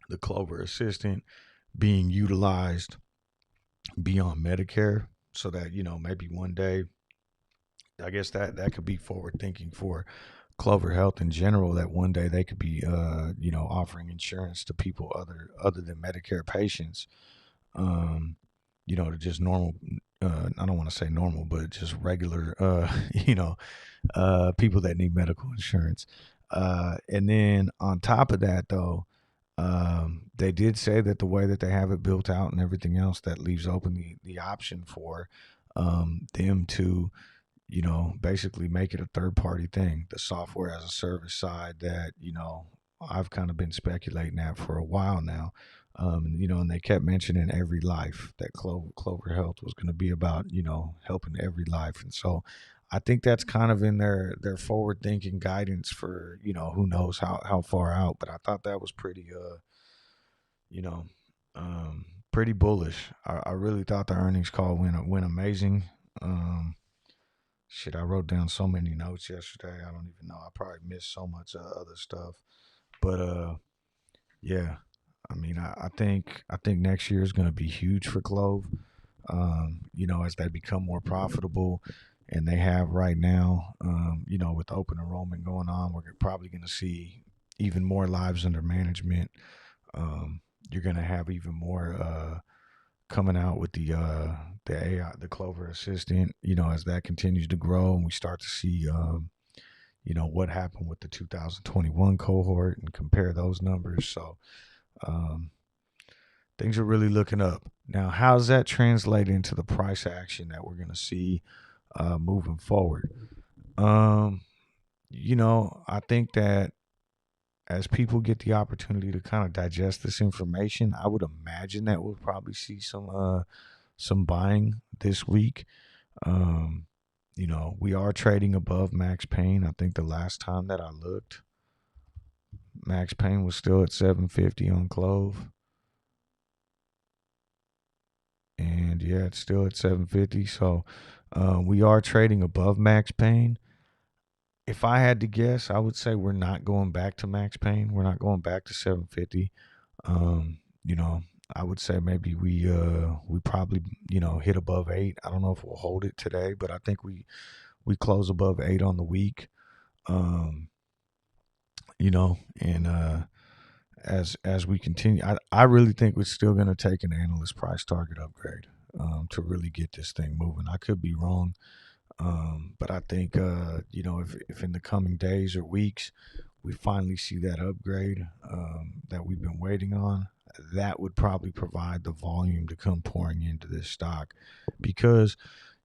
the Clover Assistant being utilized beyond Medicare, so that maybe one day, I guess that could be forward thinking for Clover Health in general, that one day they could be offering insurance to people other than Medicare patients, um to just normal, I don't want to say normal, but just regular, people that need medical insurance. And then on top of that, though, they did say that the way that they have it built out and everything else, that leaves open the option for them to, basically make it a third party thing, the software as a service side that, I've kind of been speculating at for a while now. And they kept mentioning every life, that Clover Health was going to be about, helping every life. And so I think that's kind of in their forward thinking guidance for, who knows how far out. But I thought that was pretty, you know, pretty bullish. I really thought the earnings call went amazing. Um, Shit, I wrote down so many notes yesterday. I don't even know. I probably missed so much other stuff. But yeah. I mean, I think next year is going to be huge for Clove. As they become more profitable, and they have right now, with open enrollment going on, we're probably going to see even more lives under management. You're going to have even more coming out with the AI, the Clover Assistant. As that continues to grow, and we start to see, what happened with the 2021 cohort and compare those numbers. So um, things are really looking up. Now, how's that translate into the price action that we're going to see moving forward? Um, I think that as people get the opportunity to kind of digest this information, I would imagine that we'll probably see some buying this week. Um, we are trading above max pain. I think the last time that I looked, max pain was still at 750 on Clove. And yeah, it's still at 750. So we are trading above max pain. If I had to guess, I would say we're not going back to max pain. We're not going back to 750. Um, you know, I would say maybe we probably hit above 8. I don't know if we'll hold it today, but I think we close above 8 on the week. Um, and as we continue, I really think we're still going to take an analyst price target upgrade to really get this thing moving. I could be wrong, but I think if in the coming days or weeks we finally see that upgrade that we've been waiting on, that would probably provide the volume to come pouring into this stock. Because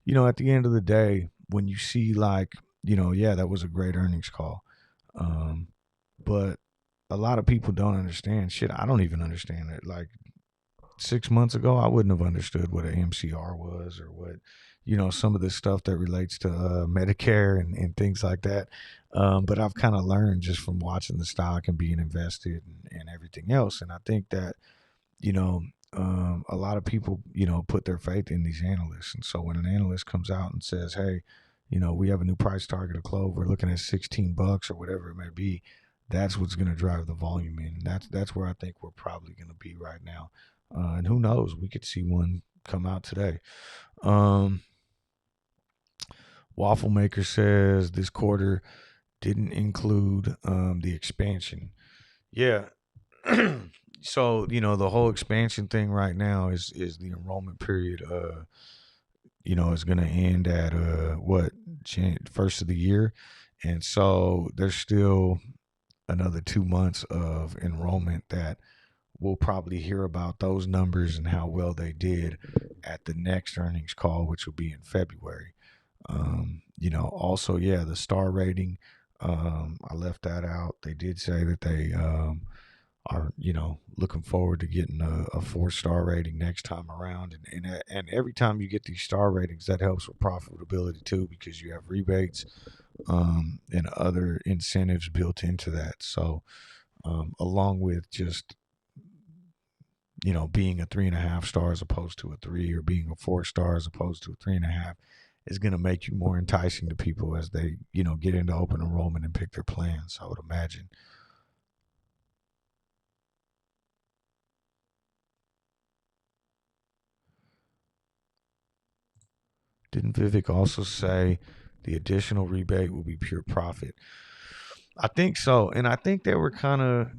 at the end of the day, when you see, like, yeah, that was a great earnings call, but a lot of people don't understand shit. I don't even understand it. Like 6 months ago, I wouldn't have understood what an MCR was, or what, some of the stuff that relates to Medicare and things like that. But I've kind of learned just from watching the stock and being invested and everything else. And I think that, you know, a lot of people, put their faith in these analysts. And so when an analyst comes out and says, hey, we have a new price target of Clove, we're looking at $16 or whatever it may be, that's what's going to drive the volume in. That's where I think we're probably going to be right now. And who knows, we could see one come out today. Waffle Maker says this quarter didn't include the expansion. Yeah. So the whole expansion thing right now is the enrollment period. Is going to end at first of the year, and so there's still another 2 months of enrollment that we'll probably hear about those numbers and how well they did at the next earnings call, which will be in February. Also, yeah, the star rating, I left that out. They did say that they are looking forward to getting a 4-star rating next time around, and every time you get these star ratings, that helps with profitability too, because you have rebates and other incentives built into that. So along with just being a 3.5 star as opposed to a 3, or being a 4 star as opposed to a 3.5, is going to make you more enticing to people as they get into open enrollment and pick their plans, I would imagine. Didn't Vivek also say the additional rebate will be pure profit? I think so. And I think they were kind of,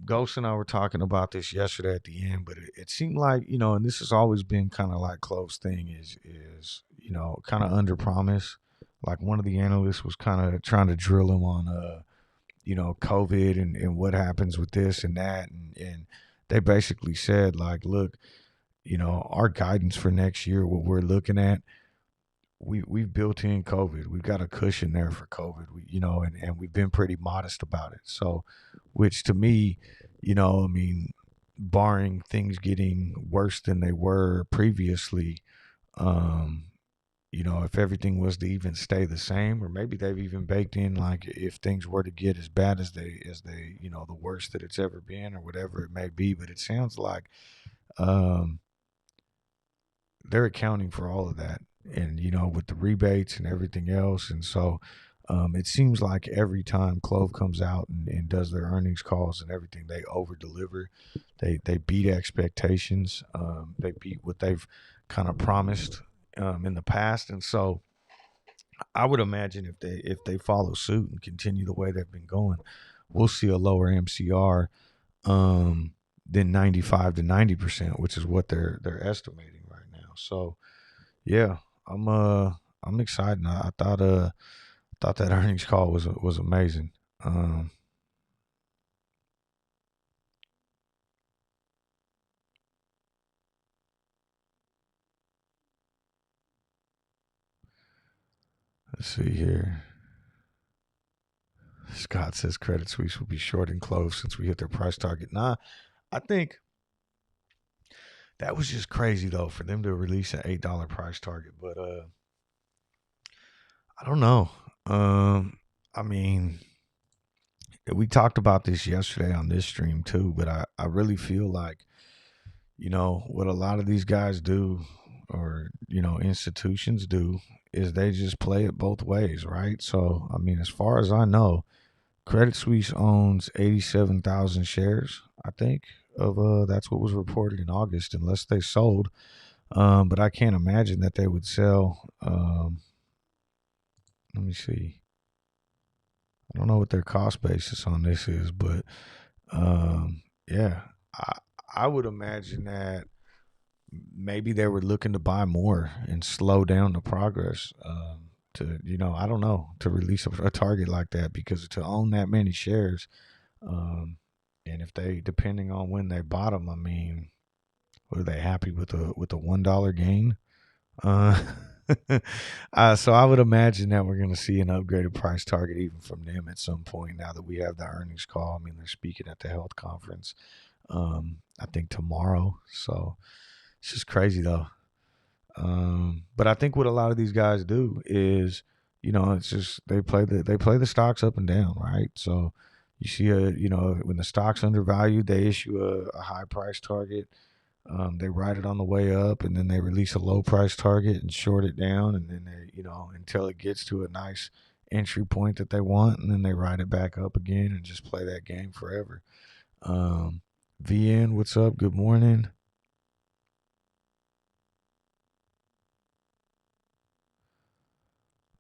Ghost and I were talking about this yesterday at the end, but it seemed like, and this has always been kind of like Clove's thing is, kind of under promise. Like one of the analysts was kind of trying to drill him on, COVID and what happens with this and that. And they basically said, like, look, our guidance for next year, what we're looking at, we've built in COVID. We've got a cushion there for COVID. And we've been pretty modest about it. So, which to me, I mean, barring things getting worse than they were previously, um, if everything was to even stay the same, or maybe they've even baked in, like, if things were to get as bad as they, the worst that it's ever been, or whatever it may be. But it sounds like um, they're accounting for all of that, and with the rebates and everything else. And so it seems like every time Clove comes out and does their earnings calls and everything, they over deliver. They beat expectations. They beat what they've kind of promised in the past. And so I would imagine if they follow suit and continue the way they've been going, we'll see a lower MCR than 95 to 90%, which is what they're estimating right now. So yeah, I'm excited. I thought that earnings call was amazing. Um, let's see here. Scott says Credit Suisse will be short and close since we hit their price target. Nah, I think that was just crazy though for them to release an $8 price target. But I don't know. I mean, we talked about this yesterday on this stream too, but I really feel like, what a lot of these guys do, or, institutions do, is they just play it both ways, right? So, I mean, as far as I know, Credit Suisse owns 87,000 shares, I think, of that's what was reported in August, unless they sold. But I can't imagine that they would sell. Let me see. I don't know what their cost basis on this is, but yeah, I would imagine that maybe they were looking to buy more and slow down the progress. To I don't know, to release a target like that, because to own that many shares, and if they, depending on when they bought them, I mean, were they happy with a $1 gain? Uh, so I would imagine that we're going to see an upgraded price target even from them at some point. Now that we have the earnings call, I mean, they're speaking at the health conference. I think tomorrow. So it's just crazy though. But I think what a lot of these guys do is, it's just they play the stocks up and down, right? So you see when the stock's undervalued, they issue a high price target. They ride it on the way up, and then they release a low price target and short it down, and then they, until it gets to a nice entry point that they want, and then they ride it back up again and just play that game forever. Um, VN, what's up? Good morning.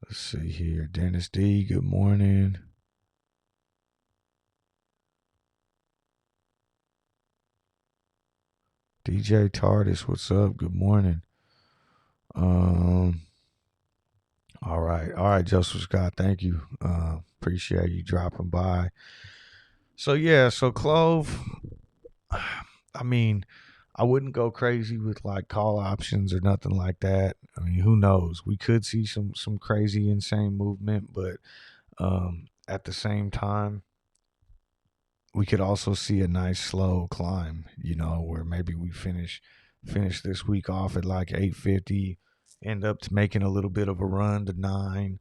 Let's see here. Dennis D, good morning. DJ Tardis, what's up? Good morning. Um, all right, Joseph Scott, thank you. Appreciate you dropping by. So yeah, so Clove, I mean, I wouldn't go crazy with like call options or nothing like that. I mean, who knows? We could see some crazy, insane movement, but at the same time, we could also see a nice slow climb, where maybe we finish this week off at like 850, end up to making a little bit of a run to 9,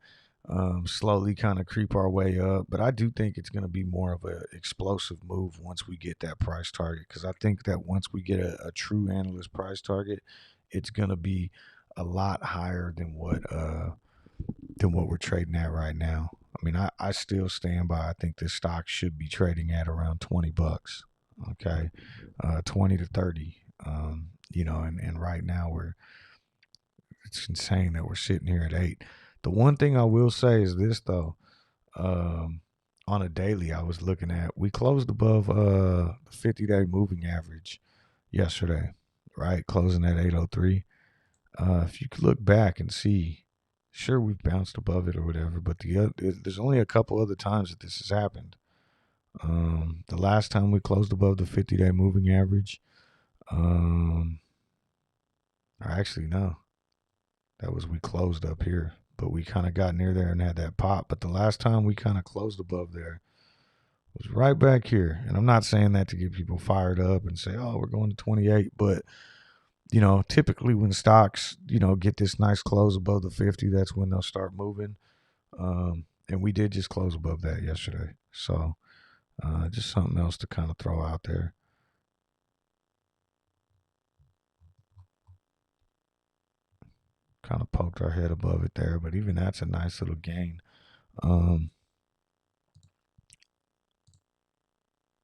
slowly kind of creep our way up. But I do think it's going to be more of an explosive move once we get that price target, because I think that once we get a true analyst price target, it's going to be a lot higher than what we're trading at right now. I mean, I still stand by. I think this stock should be trading at around $20. Okay, 20 to 30. And right now it's insane that we're sitting here at 8. The one thing I will say is this though. On a daily, I was looking at, we closed above the 50-day moving average yesterday, right? Closing at 803. If you could look back and see, sure, we've bounced above it or whatever, but there's only a couple other times that this has happened. The last time we closed above the 50-day moving average, or actually no, that was we closed up here, but we kind of got near there and had that pop. But the last time we kind of closed above there was right back here. And I'm not saying that to get people fired up and say, oh, we're going to 28, but typically when stocks, get this nice close above the 50, that's when they'll start moving. And we did just close above that yesterday. So just something else to kind of throw out there. Kind of poked our head above it there, but even that's a nice little gain.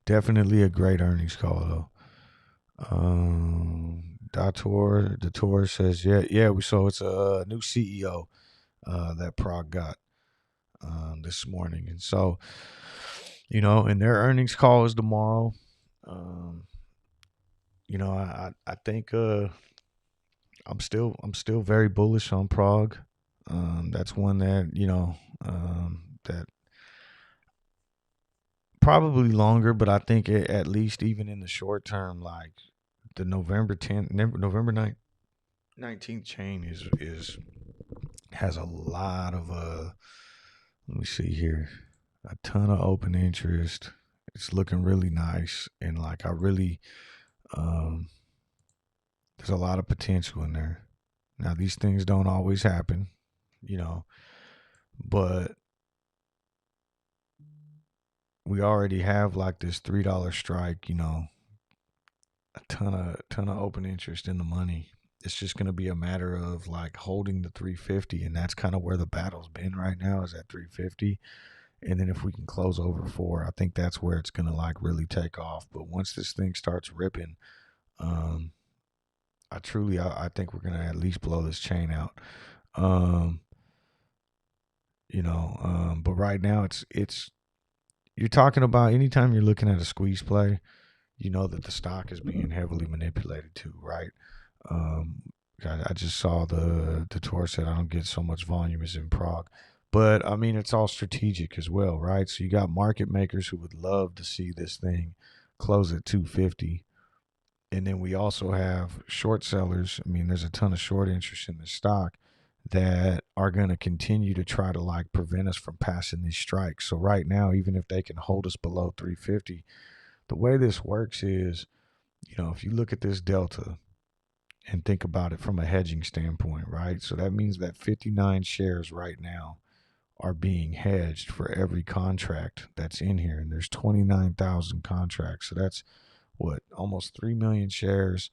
Definitely a great earnings call, though. Dator says, yeah. So it's a new CEO that Prog got this morning, and so and their earnings call is tomorrow. I think I'm still very bullish on Prog. That's one that that probably longer, but I think at least even in the short term, like the November 19th chain has a lot of let me see here, a ton of open interest. It's looking really nice, and like I really there's a lot of potential in there. Now these things don't always happen, but we already have like this $3 strike, a ton of open interest in the money. It's just going to be a matter of like holding the 350, and that's kind of where the battle's been right now, is at 350. And then if we can close over 4, I think that's where it's going to like really take off. But once this thing starts ripping, I think we're going to at least blow this chain out. But right now it's you're talking about anytime you're looking at a squeeze play, that the stock is being heavily manipulated too, right? I just saw the Tor said I don't get so much volume as in Prog. But I mean, it's all strategic as well, right? So you got market makers who would love to see this thing close at 250. And then we also have short sellers. I mean, there's a ton of short interest in the stock that are going to continue to try to like prevent us from passing these strikes. So right now, even if they can hold us below 350, the way this works is, if you look at this delta and think about it from a hedging standpoint, right? So that means that 59 shares right now are being hedged for every contract that's in here. And there's 29,000 contracts. So that's what, almost 3 million shares.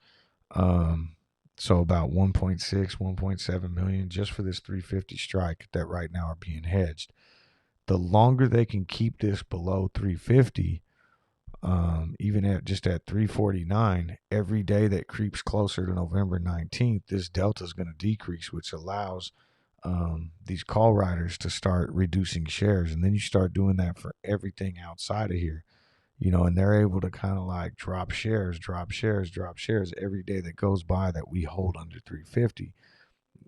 So about 1.6, 1.7 million just for this 350 strike that right now are being hedged. The longer they can keep this below 350, even at 349, every day that creeps closer to November 19th, this delta is going to decrease, which allows these call riders to start reducing shares. And then you start doing that for everything outside of here, and they're able to kind of like drop shares every day that goes by that we hold under 350.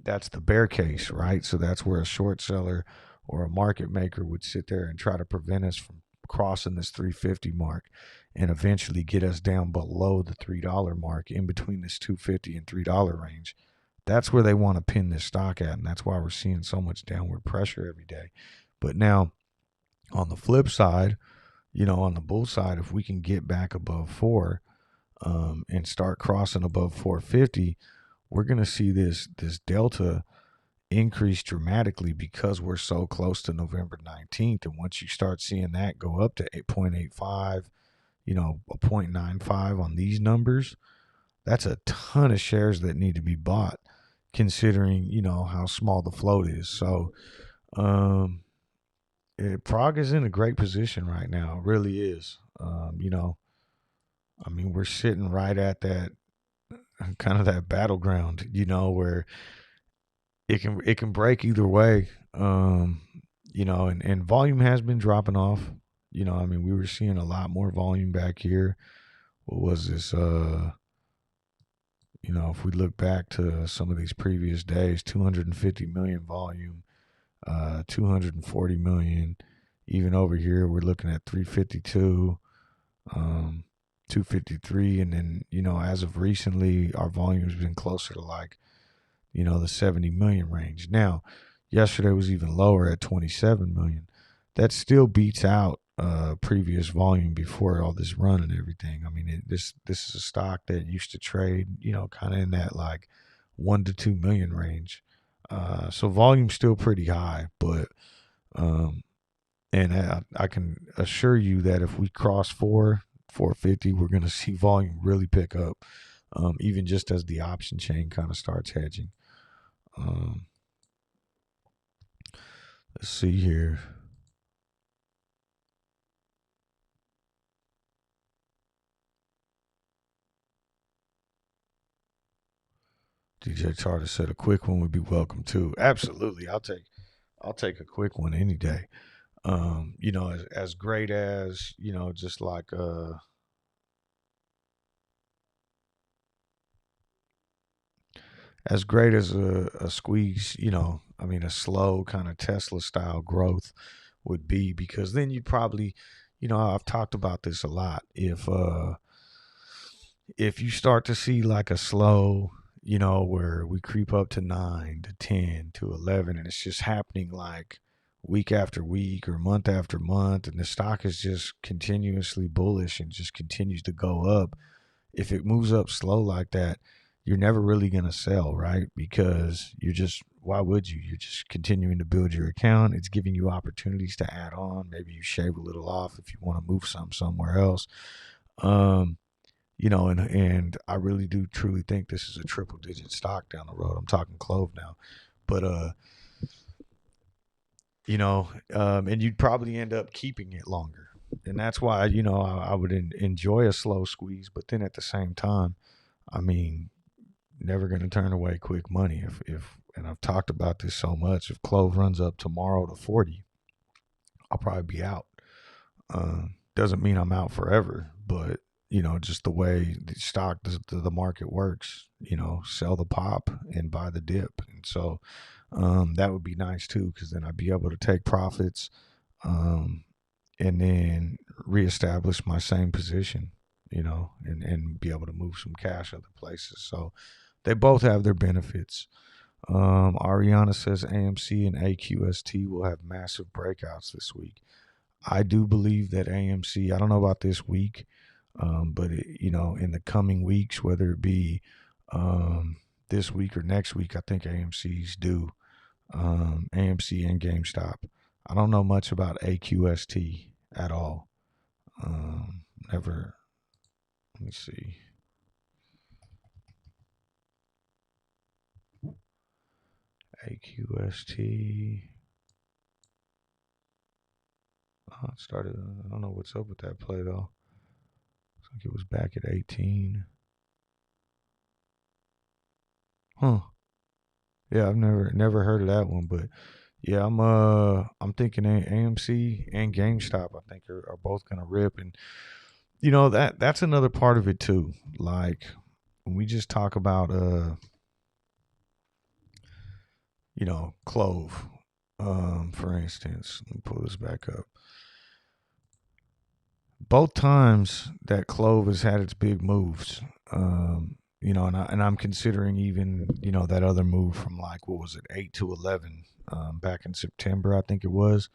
That's the bear case, right? So that's where a short seller or a market maker would sit there and try to prevent us from crossing this 350 mark and eventually get us down below the $3 mark, in between this $2.50 and $3 range. That's where they want to pin this stock at, and that's why we're seeing so much downward pressure every day. But now, on the flip side, on the bull side, if we can get back above 4 and start crossing above 450, we're going to see this delta increase dramatically because we're so close to November 19th. And once you start seeing that go up to 8.85, a 0.95 on these numbers, that's a ton of shares that need to be bought, considering, how small the float is. So, Prog is in a great position right now. It really is. We're sitting right at that kind of that battleground, where it can break either way. And volume has been dropping off. We were seeing a lot more volume back here. What was this? If we look back to some of these previous days, 250 million volume, 240 million. Even over here, we're looking at 352, 253. And then, as of recently, our volume has been closer to like, the 70 million range. Now, yesterday was even lower at 27 million. That still beats out previous volume before all this run and everything. This is a stock that used to trade, kind of in that like 1 to 2 million range. So volume's still pretty high, but and I can assure you that if we cross 450, we're going to see volume really pick up, even just as the option chain kind of starts hedging. Let's see here. DJ Charter said a quick one would be welcome too. Absolutely, I'll take a quick one any day. As great as just like as great as a squeeze, a slow kind of Tesla style growth would be, because then you'd probably, I've talked about this a lot. If you start to see like a slow, where we creep up to 9 to 10 to 11, and it's just happening like week after week or month after month, and the stock is just continuously bullish and just continues to go up. If it moves up slow like that, you're never really going to sell, right? Because why would you? You're just continuing to build your account. It's giving you opportunities to add on. Maybe you shave a little off if you want to move somewhere else. And I really do truly think this is a triple digit stock down the road. I'm talking CLOV now. But, and you'd probably end up keeping it longer. And that's why, I would enjoy a slow squeeze. But then at the same time, never going to turn away quick money. And I've talked about this so much, if CLOV runs up tomorrow to 40, I'll probably be out. Doesn't mean I'm out forever, but just the way the stock, the market works, sell the pop and buy the dip. And so that would be nice too, because then I'd be able to take profits and then reestablish my same position, and be able to move some cash other places. So they both have their benefits. Ariana says AMC and AQST will have massive breakouts this week. I do believe that AMC, I don't know about this week, but in the coming weeks, whether it be this week or next week, I think AMC's due. AMC and GameStop. I don't know much about AQST at all. Never. Let me see. AQST. Oh, it started. I don't know what's up with that play though. Looks like it was back at 18. Huh. Yeah, I've never heard of that one, but yeah, I'm thinking AMC and GameStop, I think are both gonna rip, and that's another part of it too. Like when we just talk about CLOV, for instance. Let me pull this back up. Both times that CLOV has had its big moves, and I'm considering even that other move from like, what was it, 8 to 11 back in September, I think it was.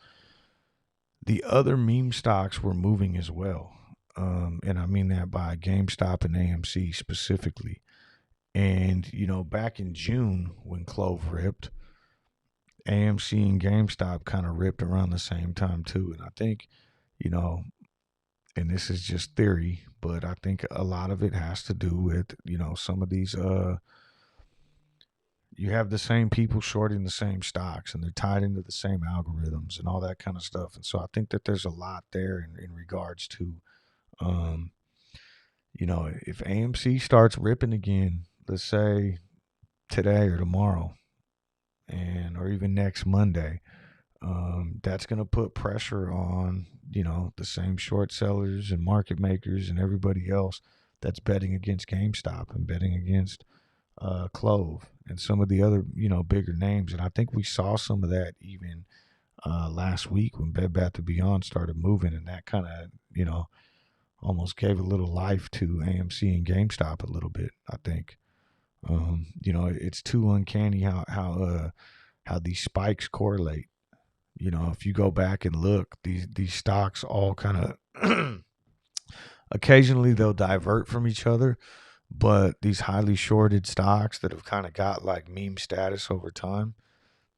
The other meme stocks were moving as well. And I mean that by GameStop and AMC specifically. And, back in June when Clove ripped, AMC and GameStop kind of ripped around the same time too. And I think, you know, and this is just theory, but I think a lot of it has to do with, some of these you have the same people shorting the same stocks and they're tied into the same algorithms and all that kind of stuff. And so I think that there's a lot there in regards to um, if AMC starts ripping again, let's say today or tomorrow, and or even next Monday, that's going to put pressure on the same short sellers and market makers and everybody else that's betting against GameStop and betting against Clove and some of the other bigger names. And I think we saw some of that even last week when Bed Bath & Beyond started moving, and that kind of almost gave a little life to AMC and GameStop a little bit. I think it's too uncanny how these spikes correlate. If you go back and look, these stocks all kind of occasionally they'll divert from each other, but these highly shorted stocks that have kind of got like meme status over time,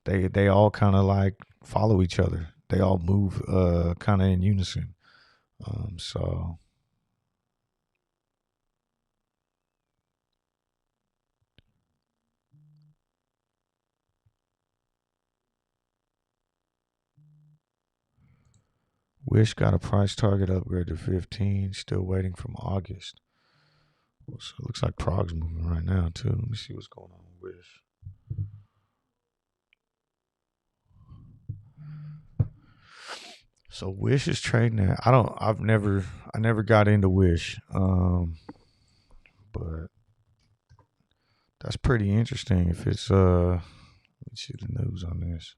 they all kind of like follow each other. They all move kind of in unison. So Wish got a price target upgrade to 15, still waiting from August. So it looks like Prog's moving right now too. Let me see what's going on with Wish. So Wish is trading at I never got into Wish. But that's pretty interesting if it's let's see the news on this.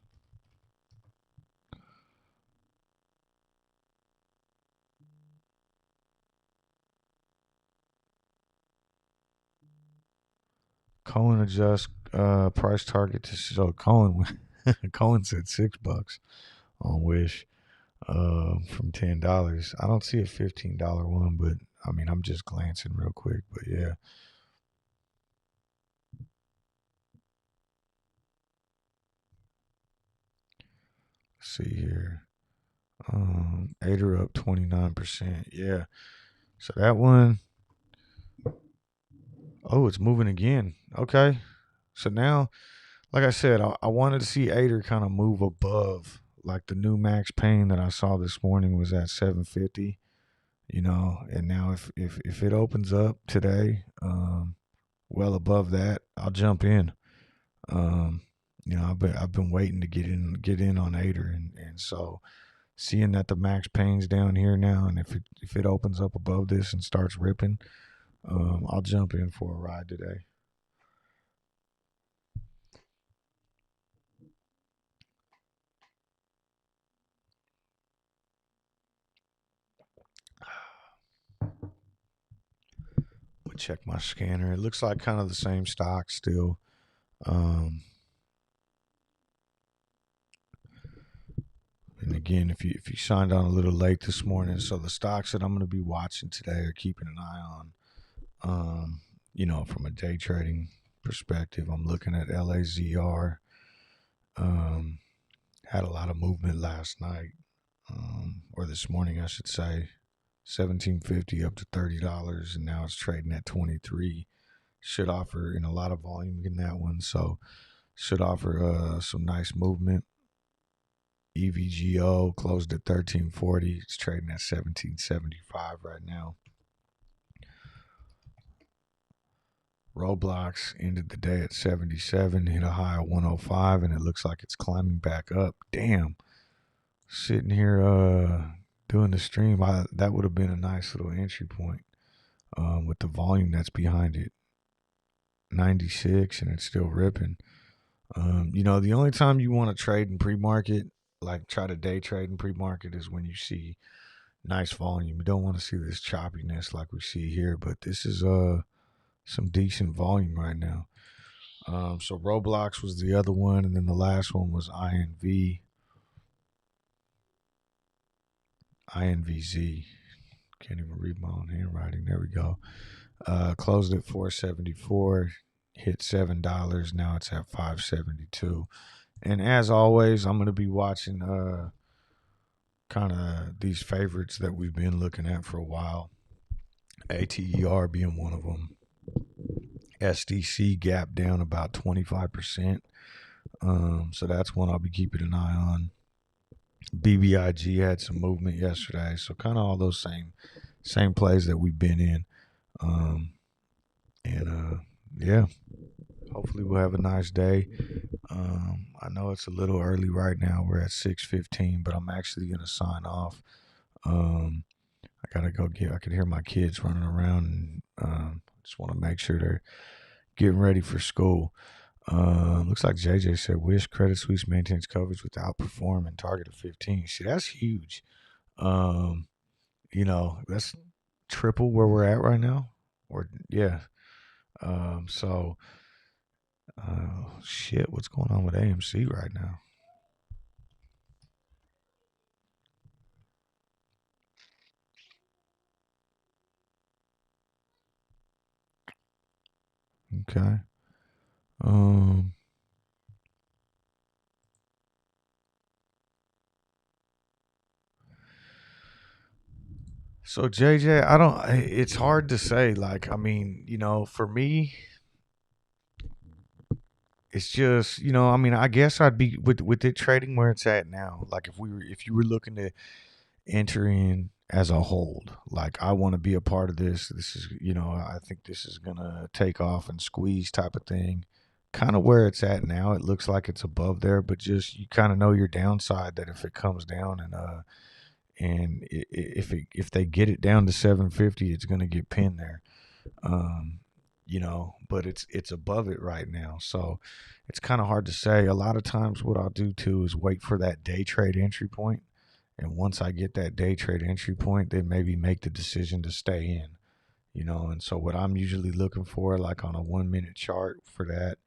Cohen adjusts price target to Cohen Cohen said $6 on Wish from $10. I don't see a $15 one, but I mean I'm just glancing real quick, but yeah. Let's see here. Ater up 29%. Yeah. So that one, oh, it's moving again. Okay. So now, like I said, I wanted to see Ater kind of move above. Like the new max pain that I saw this morning was at 750, and now if it opens up today, well above that, I'll jump in. Um, I've been waiting to get in on Ater, and so seeing that the max pain's down here now, and if it opens up above this and starts ripping, I'll jump in for a ride today. But check my scanner. It looks like kind of the same stock still. Um, and again, if you signed on a little late this morning, so the stocks that I'm going to be watching today or keeping an eye on, from a day trading perspective, I'm looking at LAZR. Had a lot of movement last night, or this morning, I should say. 17.50 up to $30, and now it's trading at 23. Should offer in a lot of volume in that one, so should offer some nice movement. EVGO closed at 13.40. It's trading at 17.75 right now. Roblox ended the day at 77, hit a high of 105, and it looks like it's climbing back up. Damn. Sitting here doing the stream, that would have been a nice little entry point with the volume that's behind it. 96, and it's still ripping. The only time you want to trade in pre-market, like try to day trade in pre-market, is when you see nice volume. You don't want to see this choppiness like we see here, but this is some decent volume right now. So Roblox was the other one, and then the last one was INV. INVZ. Can't even read my own handwriting. There we go. Closed at 474, hit $7. Now it's at 572. And as always, I'm going to be watching kind of these favorites that we've been looking at for a while. ATER being one of them. SDC gap down about 25%. So that's one I'll be keeping an eye on. BBIG had some movement yesterday, so kind of all those same plays that we've been in. Yeah, hopefully we'll have a nice day. I know it's a little early right now. We're at 6:15, but I'm actually gonna sign off. I gotta go I can hear my kids running around, and just want to make sure they're getting ready for school. Looks like JJ said Wish Credit Suisse maintains coverage with outperform target of 15. See, that's huge. That's triple where we're at right now. Or yeah. So shit, what's going on with AMC right now? Okay. Um So JJ, it's hard to say. Like, I mean, for me, it's just, I mean, I guess I'd be with it trading where it's at now. Like if you were looking to enter in as a hold, like I want to be a part of this. This is, I think this is gonna take off and squeeze type of thing. Kind of where it's at now, it looks like it's above there, but just you kind of know your downside that if it comes down if they get it down to 750, it's gonna get pinned there. Um, but it's above it right now, so it's kind of hard to say. A lot of times, what I'll do too is wait for that day trade entry point, and once I get that day trade entry point, then maybe make the decision to stay in. And so what I'm usually looking for, like on a 1 minute chart for that,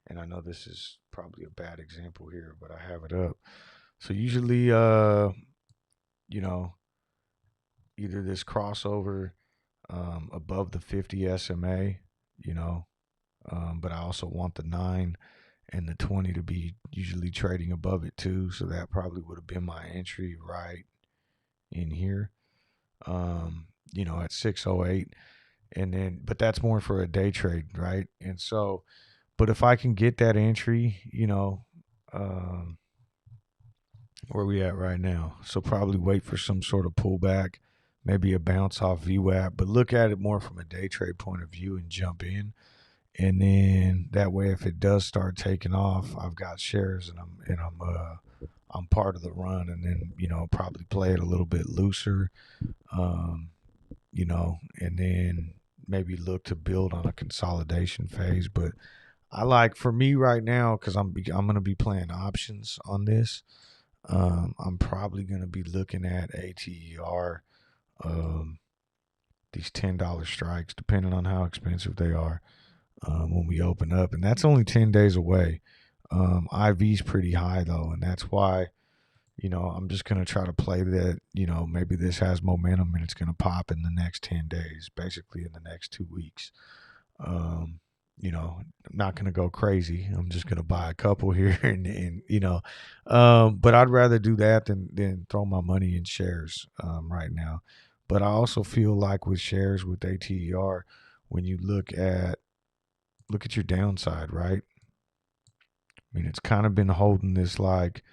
and I know this is probably a bad example here, but I have it up. So usually, you know, either this crossover above the 50 SMA, you know, but I also want the 9 and the 20 to be usually trading above it too. So that probably would have been my entry right in here, at 608. And then, but that's more for a day trade, right? And so, but if I can get that entry, um, where we at right now? So probably wait for some sort of pullback, maybe a bounce off VWAP, but look at it more from a day trade point of view and jump in. And then that way, if it does start taking off, I've got shares and I'm part of the run. And then probably play it a little bit looser, and then maybe look to build on a consolidation phase. But I like for me right now because I'm gonna be playing options on this. I'm probably gonna be looking at ATER, these $10 strikes, depending on how expensive they are, when we open up, and that's only 10 days away. IV's pretty high though, and that's why I'm just gonna try to play that. Maybe this has momentum and it's gonna pop in the next 10 days, basically in the next 2 weeks. Um, I'm not gonna go crazy. I'm just gonna buy a couple here but I'd rather do that than throw my money in shares right now. But I also feel like with shares with ATER, when you look at your downside, right? I mean, it's kind of been holding this like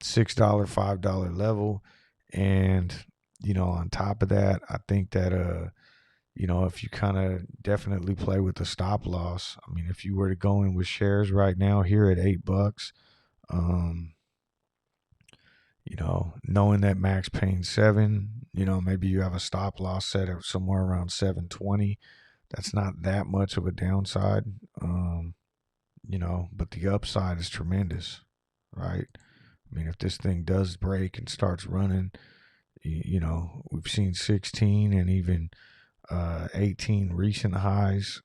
$6, $5 level, and on top of that, I think that if you kind of definitely play with the stop loss. I mean, if you were to go in with shares right now here at $8, um, knowing that max paying 7, maybe you have a stop loss set at somewhere around 720. That's not that much of a downside, but the upside is tremendous, right? I mean, if this thing does break and starts running, we've seen 16 and even 18 recent highs,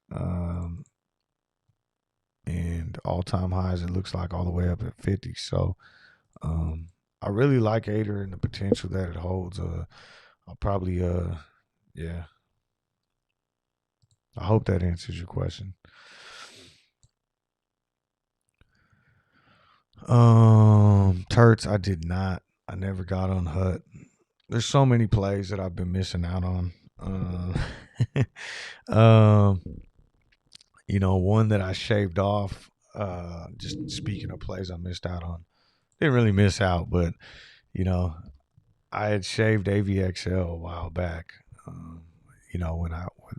and all-time highs, it looks like all the way up at 50. So I really like Ater and the potential that it holds. I'll probably yeah. I hope that answers your question. Turts, I did not. I never got on Hut. There's so many plays that I've been missing out on. Um, one that I shaved off. Just speaking of plays I missed out on, didn't really miss out, but you know, I had shaved AVXL a while back. When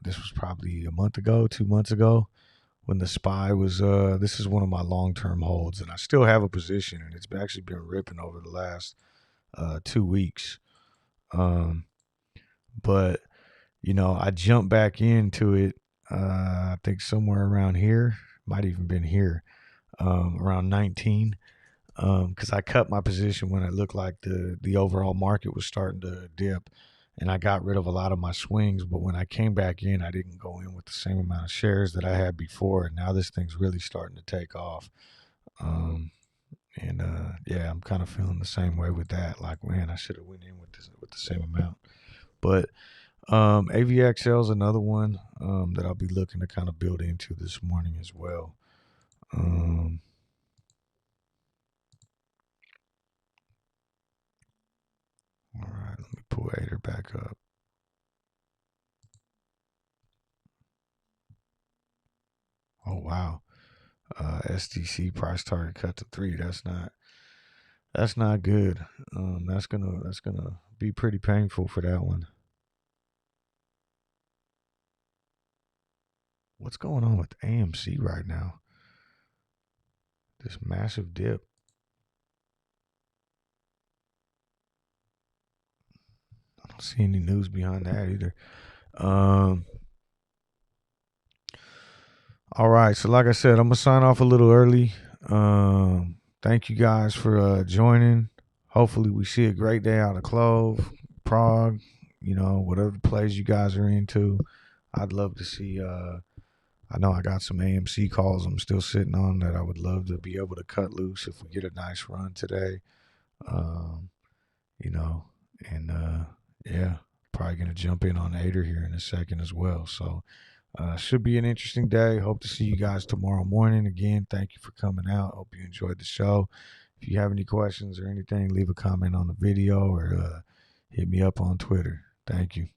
this was probably a month ago, 2 months ago, when the spy was. This is one of my long term holds, and I still have a position, and it's actually been ripping over the last 2 weeks. But I jumped back into it. I think somewhere around here, might even been here, around 19. Because I cut my position when it looked like the overall market was starting to dip, and I got rid of a lot of my swings. But when I came back in, I didn't go in with the same amount of shares that I had before, and now this thing's really starting to take off. And yeah, I'm kind of feeling the same way with that. Like, man, I should have went in with the same amount. But AVXL is another one that I'll be looking to kind of build into this morning as well. All right, let me pull Ater back up. Oh wow, SDC price target cut to 3. That's not good. That's gonna be pretty painful for that one. What's going on with AMC right now? This massive dip. I don't see any news behind that either. All right, so like I said, I'm gonna sign off a little early. Thank you guys for joining. Hopefully, we see a great day out of Clove, Prog. Whatever plays you guys are into. I'd love to see. I know I got some AMC calls I'm still sitting on that I would love to be able to cut loose if we get a nice run today. Um, you know, and yeah, probably gonna jump in on Ater here in a second as well. So. Should be an interesting day. Hope to see you guys tomorrow morning. Again, thank you for coming out. Hope you enjoyed the show. If you have any questions or anything, leave a comment on the video or hit me up on Twitter. Thank you.